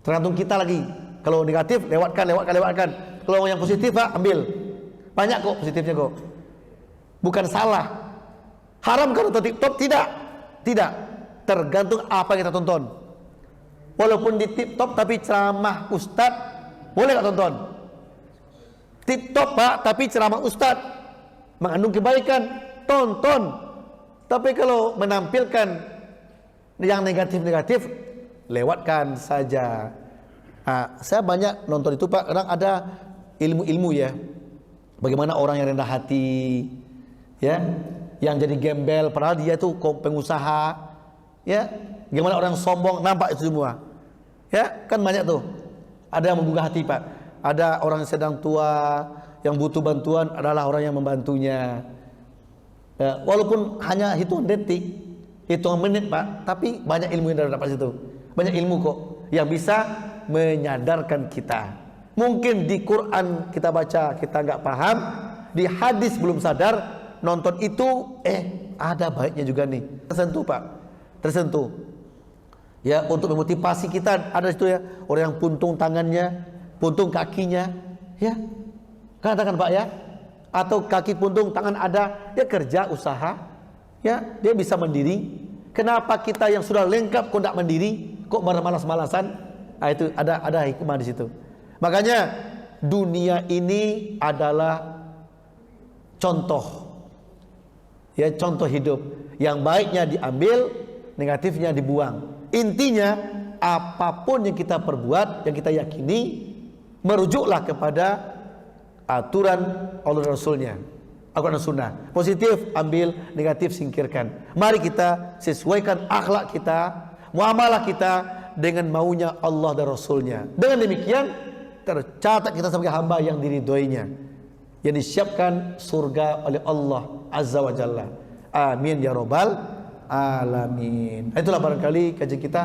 Tergantung kita lagi. Kalau negatif lewatkan. Kalau yang positif, Pak, ambil. Banyak kok positifnya kok. Bukan salah. Haram kan nonton TikTok? Tidak. Tergantung apa yang kita tonton. Walaupun di TikTok tapi ceramah ustadz, boleh nggak tonton? TikTok, Pak, tapi ceramah ustadz mengandung kebaikan, tonton. Tapi kalau menampilkan yang negatif-negatif, lewatkan saja. Nah, saya banyak nonton itu, Pak. Kadang ada ilmu-ilmu ya. Bagaimana orang yang rendah hati, ya, yang jadi gembel, padahal dia itu pengusaha, ya. Bagaimana orang sombong, nampak itu semua. Ya, kan banyak tuh. Ada yang menggugah hati, Pak. Ada orang yang sedang tua, yang butuh bantuan adalah orang yang membantunya. Ya, walaupun hanya hitungan detik, hitungan menit, Pak, tapi banyak ilmu yang dapat situ. Banyak ilmu kok yang bisa menyadarkan kita. Mungkin di Quran kita baca, kita nggak paham, di hadis belum sadar, nonton itu, ada baiknya juga nih. Tersentuh, Pak, tersentuh. Ya, untuk memotivasi kita, ada situ ya, orang yang puntung tangannya, puntung kakinya, ya, katakan, Pak, ya, atau kaki puntung, tangan ada, dia kerja, usaha, ya, dia bisa mandiri. Kenapa kita yang sudah lengkap kok tidak mandiri, kok malas-malasan? Nah, itu ada hikmah di situ. Makanya dunia ini adalah contoh, ya, contoh hidup. Yang baiknya diambil, negatifnya dibuang. Intinya apapun yang kita perbuat, yang kita yakini, merujuklah kepada aturan Allah dan Rasulnya, Al-Quran dan Sunnah. Positif ambil, negatif singkirkan. Mari kita sesuaikan akhlak kita, muamalah kita dengan maunya Allah dan Rasulnya. Dengan demikian tercatat kita sebagai hamba yang diridhoinya, yang disiapkan surga oleh Allah Azza wa Jalla. Amin ya Rabbal Alamin. Itulah barangkali kajian kita.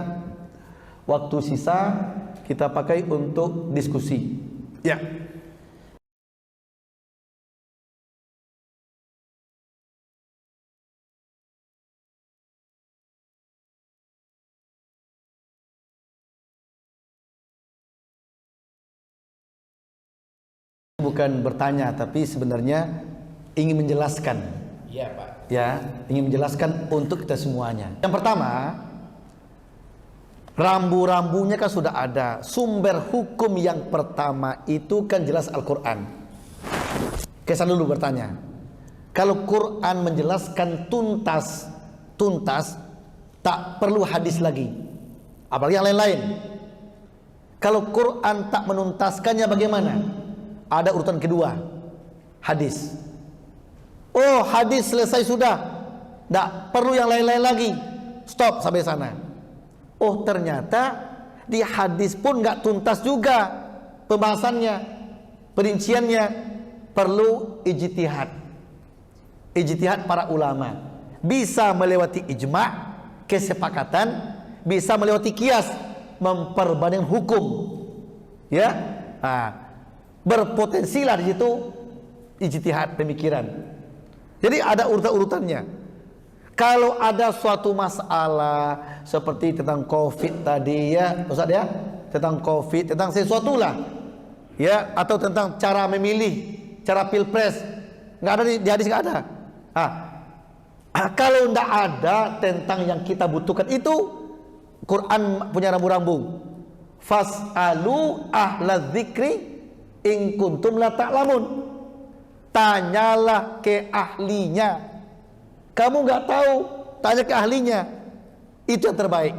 Waktu sisa kita pakai untuk diskusi. Ya. Bukan bertanya, tapi sebenarnya ingin menjelaskan. Iya, Pak. Ya, ingin menjelaskan untuk kita semuanya. Yang pertama, rambu-rambunya kan sudah ada. Sumber hukum yang pertama itu kan jelas Al-Quran. Kesan dulu bertanya. Kalau Quran menjelaskan tuntas, tak perlu hadis lagi. Apalagi yang lain-lain. Kalau Quran tak menuntaskannya bagaimana? Ada urutan kedua, hadis. Oh, hadis selesai sudah, tak perlu yang lain-lain lagi. Stop sampai sana. Oh, ternyata di hadis pun nggak tuntas juga pembahasannya, perinciannya, perlu ijtihad. Ijtihad para ulama bisa melewati ijma', kesepakatan, bisa melewati kias, memperbandingkan hukum, ya. Berpotensilah di situ ijtihad pemikiran. Jadi ada urutan-urutannya. Kalau ada suatu masalah seperti tentang COVID tadi, ya Ustaz, ya, tentang COVID, tentang sesuatu lah, ya, atau tentang cara memilih, cara pilpres, nggak ada di hadis, nggak ada. Kalau tidak ada tentang yang kita butuhkan itu, Quran punya rambu-rambu. Fas'alu ahla dzikri in kuntum la ta'lamun. Tanyalah ke ahlinya. Kamu nggak tahu, tanya ke ahlinya. Itu yang terbaik.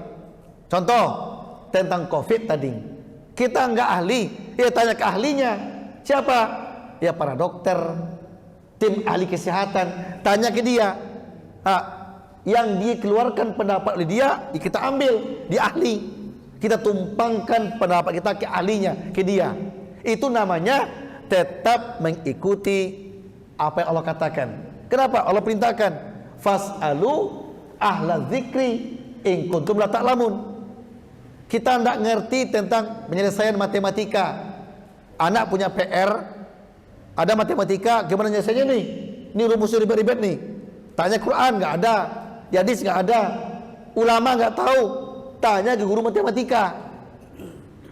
Contoh tentang COVID tadi, kita nggak ahli, ya tanya ke ahlinya. Siapa? Ya para dokter, tim ahli kesehatan, tanya ke dia. Yang dia keluarkan pendapat oleh dia, kita ambil, dia ahli. Kita tumpangkan pendapat kita ke ahlinya, ke dia. Itu namanya tetap mengikuti apa yang Allah katakan. Kenapa? Allah perintahkan, fas'alu ahla dzikri in kuntum la ta'lamun. Kita tidak ngerti tentang penyelesaian matematika. Anak punya PR, ada matematika, gimana nyelesainya nih? Ini rumusnya ribet-ribet nih. Tanya Quran, nggak ada. Hadis nggak ada. Ulama nggak tahu. Tanya ke guru matematika.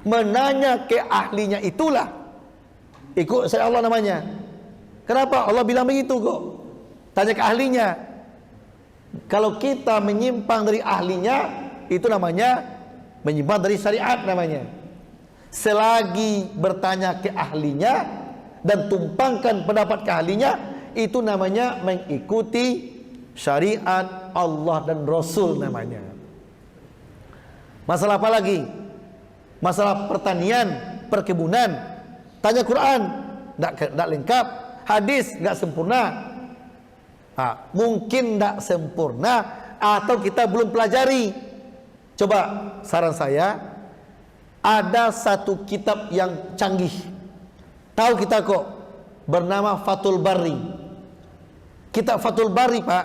Menanya ke ahlinya itulah ikut saya Allah namanya. Kenapa? Allah bilang begitu kok. Tanya ke ahlinya. Kalau kita menyimpang dari ahlinya, itu namanya menyimpang dari syariat namanya. Selagi bertanya ke ahlinya dan tumpangkan pendapat ke ahlinya, itu namanya mengikuti syariat Allah dan Rasul namanya. Masalah apa lagi? Masalah pertanian, perkebunan. Tanya Quran, tidak lengkap. Hadis nggak sempurna. Mungkin tidak sempurna atau kita belum pelajari. Coba saran saya, ada satu kitab yang canggih. Tahu kita kok, bernama Fathul Bari. Kitab Fathul Bari, Pak,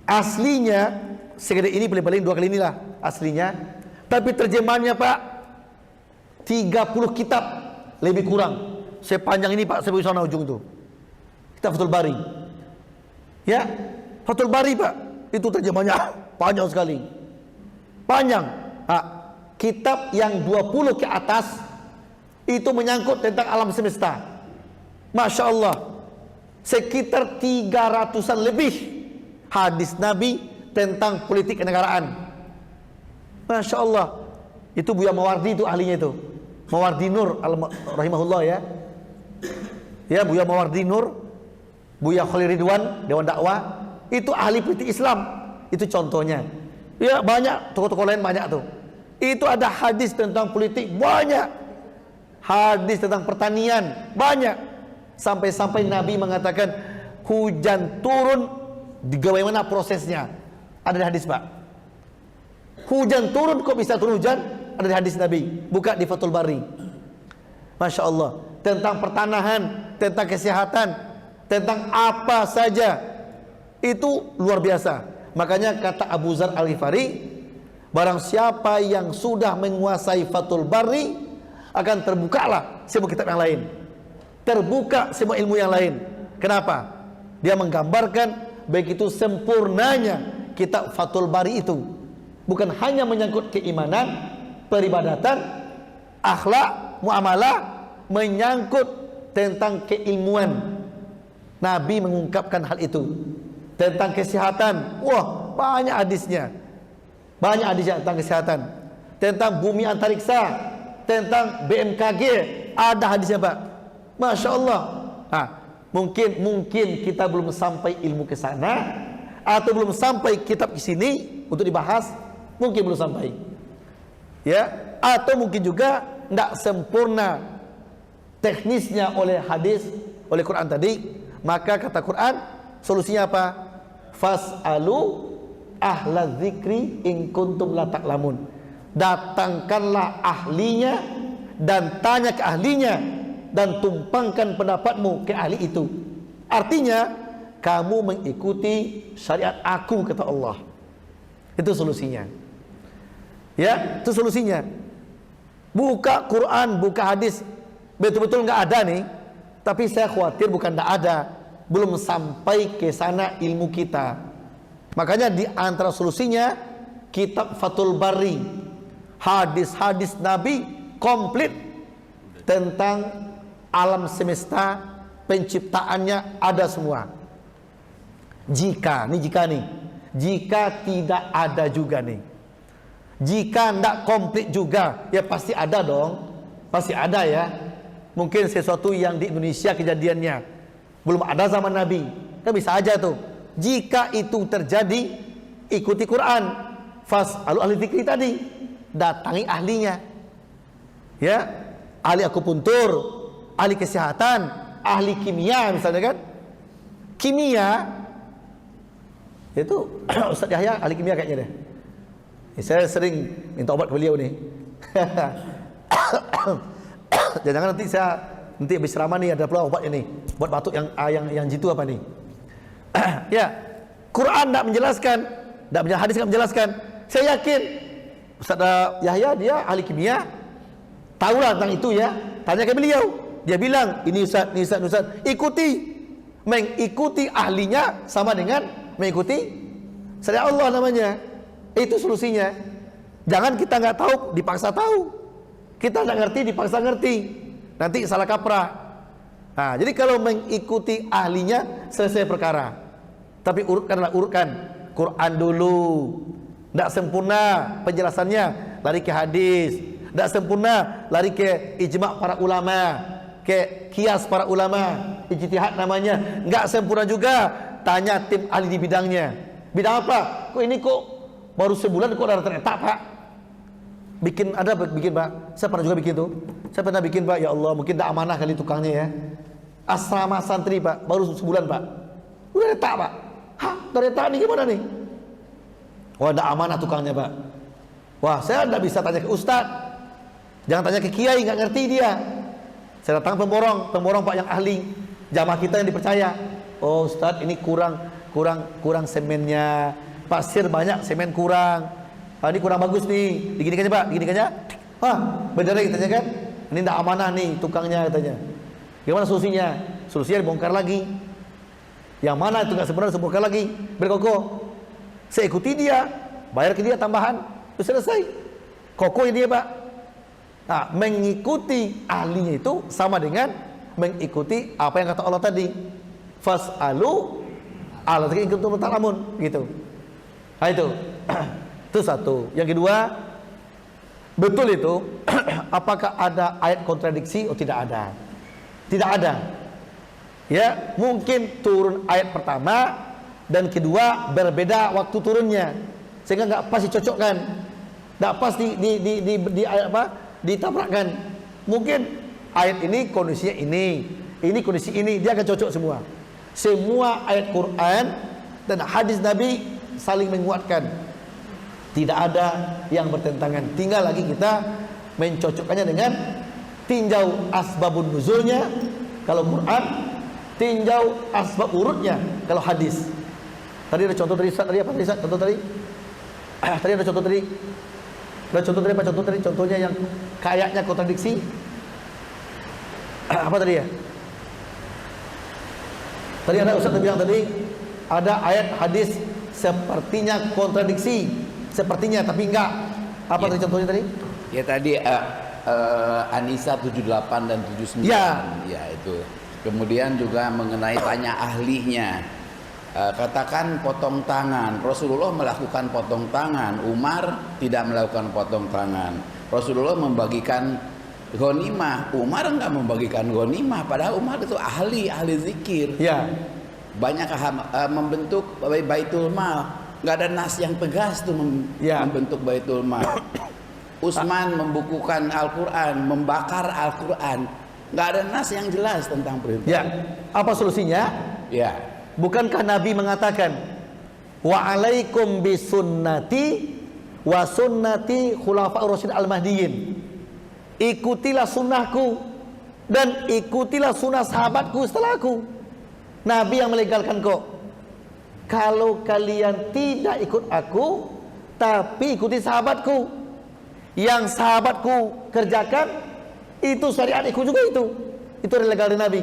aslinya segede ini, paling-paling 2 kali inilah aslinya. Tapi terjemahannya, Pak, 30 kitab lebih kurang. Sepanjang ini, Pak, sampai sana ujung itu. Kitab Fathul Bari. Ya, Fathul Bari, Pak, itu terjemahannya panjang sekali. Panjang. Kitab yang 20 ke atas itu menyangkut tentang alam semesta. Masya Allah, sekitar 300-an lebih hadis Nabi tentang politik kenegaraan. Masya Allah, itu Buya Mawardi itu ahlinya itu. Mawardi Nur rahimahullah, ya. Ya, Buya Mawardi Nur, Buya Khalil Ridwan, Dewan Dakwah, itu ahli politik Islam. Itu contohnya. Ya, banyak tokoh-tokoh lain banyak tuh. Itu ada hadis tentang politik banyak. Hadis tentang pertanian banyak. Sampai-sampai Nabi mengatakan hujan turun, bagaimana prosesnya? Ada di hadis, Pak. Hujan turun, kok bisa turun hujan? Ada di hadis Nabi. Buka di Fathul Bari. Masya Allah. Tentang pertanahan, tentang kesehatan, tentang apa saja, itu luar biasa. Makanya kata Abu Dzar Al-Ghifari, barang siapa yang sudah menguasai Fathul Bari, akan terbukalah semua kitab yang lain. Terbuka semua ilmu yang lain. Kenapa? Dia menggambarkan begitu sempurnanya kitab Fathul Bari itu. Bukan hanya menyangkut keimanan, peribadatan, akhlak, muamalah, menyangkut tentang keilmuan. Nabi mengungkapkan hal itu. Tentang kesehatan, wah, banyak hadisnya. Banyak hadisnya tentang kesehatan. Tentang bumi antariksa, tentang BMKG, ada hadisnya, Pak. Masya Allah. Mungkin kita belum sampai ilmu ke sana, atau belum sampai kitab ke sini untuk dibahas, mungkin belum sampai. Ya, atau mungkin juga tidak sempurna teknisnya oleh hadis, oleh Quran tadi. Maka kata Quran, solusinya apa? Fas'alu ahla dzikri in kuntum la ta'lamun. Datangkanlah ahlinya dan tanya ke ahlinya, dan tumpangkan pendapatmu ke ahli itu. Artinya kamu mengikuti syariat aku, kata Allah. Itu solusinya. Ya, itu solusinya. Buka Quran, buka hadis, betul-betul nggak ada nih. Tapi saya khawatir bukan nggak ada, belum sampai ke sana ilmu kita. Makanya di antara solusinya kitab Fathul Bari, hadis-hadis Nabi komplit tentang alam semesta, penciptaannya ada semua. Jika tidak ada juga nih, jika tidak komplit juga, ya pasti ada dong, pasti ada ya. Mungkin sesuatu yang di Indonesia kejadiannya belum ada zaman Nabi, kan bisa aja tuh. Jika itu terjadi, ikuti Quran, fas'alu ahli dzikri tadi, datangi ahlinya, ya, ahli akupuntur, ahli kesehatan, ahli kimia misalnya kan. Kimia itu Ustaz Yahya ahli kimia kayaknya deh. Saya sering minta obat ke beliau nih. Jangan nanti habis ceramah nih ada pula obat ini, buat batuk yang jitu apa nih. Ya, Quran tidak menjelaskan, hadis tidak menjelaskan. Saya yakin Ustaz Yahya dia ahli kimia, tahulah tentang itu ya. Tanya ke beliau, dia bilang ini Ustaz, ikuti. Mengikuti ahlinya sama dengan mengikuti syariat Allah namanya. Itu solusinya. Jangan kita nggak tahu dipaksa tahu, kita nggak ngerti dipaksa ngerti, nanti salah kaprah. Nah, jadi kalau mengikuti ahlinya selesai perkara. Tapi urutkan Quran dulu. Tidak sempurna penjelasannya, lari ke hadis. Tidak sempurna, lari ke ijma' para ulama, ke kias para ulama, ijtihad namanya. Enggak sempurna juga, tanya tim ahli di bidangnya. Bidang apa? Kok ini baru sebulan kok udah terletak, Pak? Bikin Pak. Saya pernah juga bikin tuh. Saya pernah bikin, Pak. Ya Allah, mungkin tidak amanah kali tukangnya ya. Asrama santri, Pak, baru sebulan, Pak. Udah letak, Pak. Hah, udah letak nih gimana nih? Wah, tidak amanah tukangnya, Pak. Wah, saya tidak bisa tanya ke ustaz. Jangan tanya ke kiai, nggak ngerti dia. Saya datang pemborong Pak yang ahli, jamaah kita yang dipercaya. Oh Ustaz, ini kurang semennya, pasir banyak, semen kurang. Ini kurang bagus nih, diginikannya Pak, diginikannya. Wah, bener lagi katanya kan. Ini tidak amanah nih tukangnya katanya. Gimana solusinya? Solusinya dibongkar lagi. Yang mana itu nggak sempurna, dibongkar lagi, berkokoh. Saya ikuti dia, bayar ke dia tambahan, itu selesai. Kokoh ini ya Pak. Nah, mengikuti ahlinya itu sama dengan mengikuti apa yang kata Allah tadi. Fas'alu ala dzikri in kuntum la ta'lamun, gitu. Nah itu. Itu satu. Yang kedua, betul itu apakah ada ayat kontradiksi? Oh, tidak ada. Tidak ada. Ya, mungkin turun ayat pertama dan kedua berbeda waktu turunnya. Sehingga enggak pas dicocokkan. Enggak pas di ayat apa? Ditabrakkan. Mungkin ayat ini kondisinya ini kondisi ini, dia akan cocok semua. Semua ayat Quran dan hadis Nabi saling menguatkan. Tidak ada yang bertentangan. Tinggal lagi kita mencocokkannya dengan tinjau asbabun nuzulnya kalau Quran, tinjau asbab urutnya kalau hadis. Tadi ada contoh tadi, tadi apa tadi? Contoh tadi? Tadi ada contoh tadi. Ada contoh tadi apa? Contoh tadi, contohnya yang kayaknya kontradiksi. Apa tadi ya? Tadi ada Ustaz bilang tadi ada ayat hadis sepertinya kontradiksi, sepertinya tapi enggak. Apa tadi contohnya tadi? Ya tadi An-Nisa 78 dan 79. Ya itu. Kemudian juga mengenai tanya ahlinya. Katakan potong tangan, Rasulullah melakukan potong tangan, Umar tidak melakukan potong tangan. Rasulullah membagikan Ghanimah, Umar enggak membagikan ghanimah, padahal Umar itu ahli zikir. Ya. Banyak membentuk baitul mal. Enggak ada nas yang tegas tuh membentuk baitul mal. Utsman membukukan Al-Qur'an, membakar Al-Qur'an. Enggak ada nas yang jelas tentang perintah. Ya. Apa solusinya? Ya. Bukankah Nabi mengatakan, wa alaikum bisunnati wa sunnati khulafa'ur rasyidin al-mahdiyyin. Ikutilah sunnahku dan ikutilah sunnah sahabatku setelahku. Nabi yang melegalkan kok. Kalau kalian tidak ikut aku, tapi ikuti sahabatku. Yang sahabatku kerjakan, itu syariatku juga itu. Itu legal dari Nabi.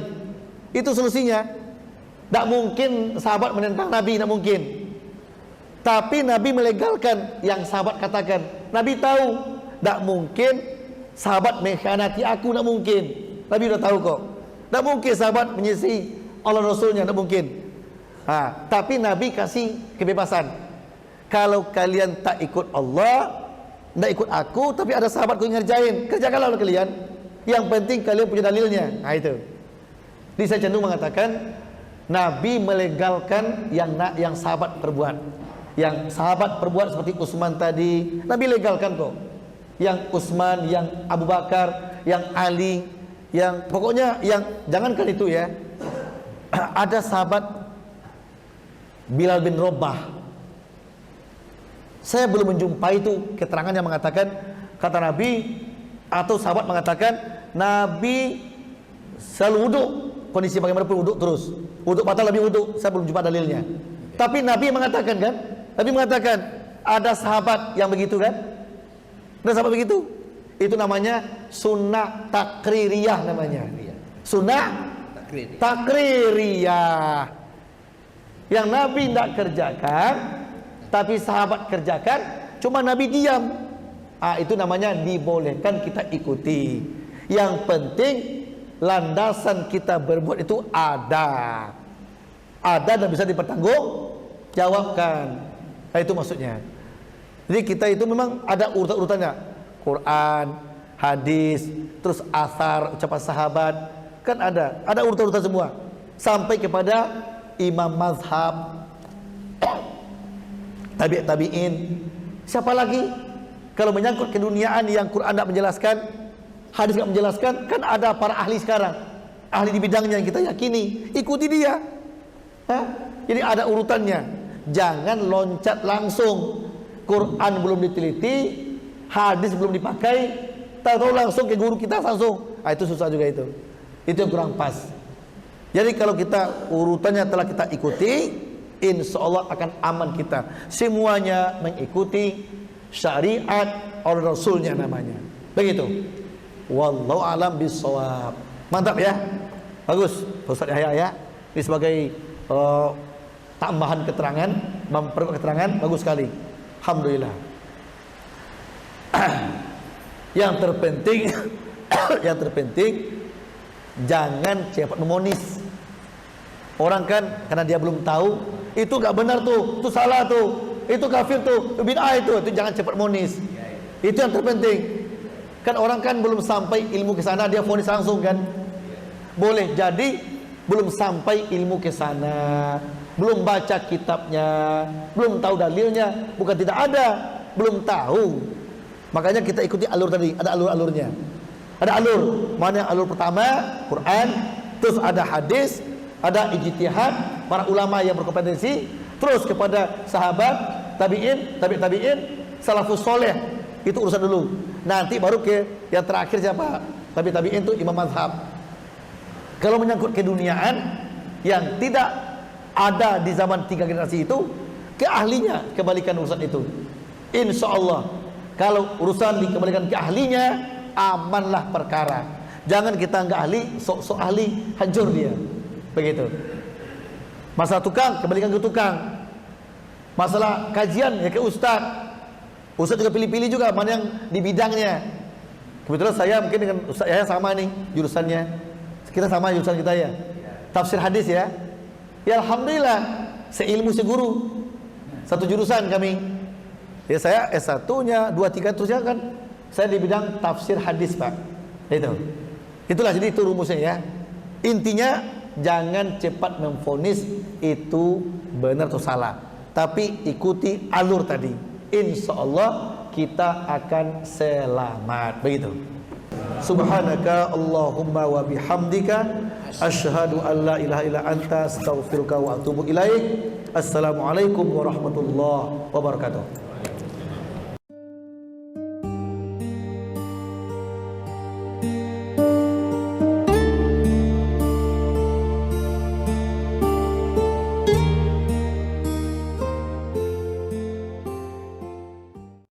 Itu solusinya. Tak mungkin sahabat menentang Nabi, tak mungkin. Tapi Nabi melegalkan yang sahabat katakan. Nabi tahu tak mungkin sahabat mengkhianati aku, tak mungkin. Nabi sudah tahu kok. Tak mungkin sahabat menyisi Allah Rasulnya, tak mungkin. Tapi Nabi kasih kebebasan. Kalau kalian tak ikut Allah, tak ikut aku, tapi ada sahabatku yang ngerjain, kerjakanlah oleh kalian. Yang penting kalian punya dalilnya. Itu. Jadi saya cenderung mengatakan Nabi melegalkan yang sahabat perbuat. Yang sahabat perbuat seperti Utsman tadi, Nabi legalkan kok. Yang Utsman, yang Abu Bakar, yang Ali, yang pokoknya yang jangankan itu ya. Ada sahabat Bilal bin Rabah. Saya belum menjumpai itu keterangan yang mengatakan, kata Nabi atau sahabat mengatakan Nabi selalu wuduk, kondisi bagaimana pun wuduk terus. Wuduk batal lebih wuduk, saya belum jumpa dalilnya. Tapi Nabi mengatakan kan, Nabi mengatakan ada sahabat yang begitu kan? Ada sahabat begitu. Itu namanya sunnah takririyah namanya. Sunnah takririyah. Yang Nabi tidak kerjakan, tapi sahabat kerjakan, cuma Nabi diam. Itu namanya dibolehkan kita ikuti. Yang penting landasan kita berbuat itu ada dan bisa dipertanggungjawabkan. Itu maksudnya. Jadi kita itu memang ada urutan-urutannya. Quran, hadis, terus asar, ucapan sahabat, kan ada urutan-urutan semua. Sampai kepada imam mazhab, tabi'in. Siapa lagi? Kalau menyangkut keduniaan yang Quran tidak menjelaskan, hadis tidak menjelaskan, kan ada para ahli sekarang. Ahli di bidangnya yang kita yakini, ikuti dia. Jadi ada urutannya. Jangan loncat langsung. Quran belum diteliti, hadis belum dipakai, tahu langsung ke guru kita langsung. Itu susah juga itu. Itu yang kurang pas. Jadi kalau kita urutannya telah kita ikuti, insya Allah akan aman kita. Semuanya mengikuti syariat oleh Rasulnya namanya. Begitu. Wallahu alam bisawab. Mantap ya. Bagus Ustaz Yahya ya. Ini sebagai tambahan keterangan, memperkuat keterangan, bagus sekali. Alhamdulillah. Yang terpenting jangan cepat memonis. Orang kan karena dia belum tahu, itu enggak benar tuh, itu salah tuh, itu kafir tuh, bid'ah itu jangan cepat memonis. Itu yang terpenting. Kan orang kan belum sampai ilmu ke sana dia vonis langsung kan. Boleh jadi belum sampai ilmu ke sana, belum baca kitabnya, belum tahu dalilnya, bukan tidak ada, belum tahu. Makanya kita ikuti alur tadi, ada alur-alurnya. Ada alur, mana yang alur pertama Quran, terus ada hadis, ada ijtihad para ulama yang berkompetensi, terus kepada sahabat, tabi'in, tabi'in, salafus soleh. Itu urusan dulu. Nanti baru ke yang terakhir siapa? Tabi'in itu imam mazhab. Kalau menyangkut keduniaan yang tidak ada di zaman 3 generasi itu, ke ahlinya kembalikan urusan itu. Insya Allah kalau urusan dikembalikan ke ahlinya, amanlah perkara. Jangan kita nggak ahli, sok-sok ahli, hancur dia. Begitu. Masalah tukang, kembalikan ke tukang. Masalah kajian ya ke ustaz. Ustaz juga pilih-pilih juga mana yang di bidangnya. Kebetulan saya mungkin dengan Ustaz Yahya sama nih jurusannya. Kita sama jurusan kita ya. Tafsir hadis ya. Ya alhamdulillah, seilmu seguru. Satu jurusan kami. Ya saya S1-nya, 2, 3 terusnya kan. Saya di bidang tafsir hadis, Pak. Itulah, jadi itu rumusnya ya. Intinya jangan cepat memvonis itu benar atau salah, tapi ikuti alur tadi. Insya Allah kita akan selamat. Begitu. Subhanaka Allahumma wa bihamdika asyhadu an la ilaha illa anta astaghfiruka wa atubu ilaik. Assalamualaikum warahmatullahi wabarakatuh.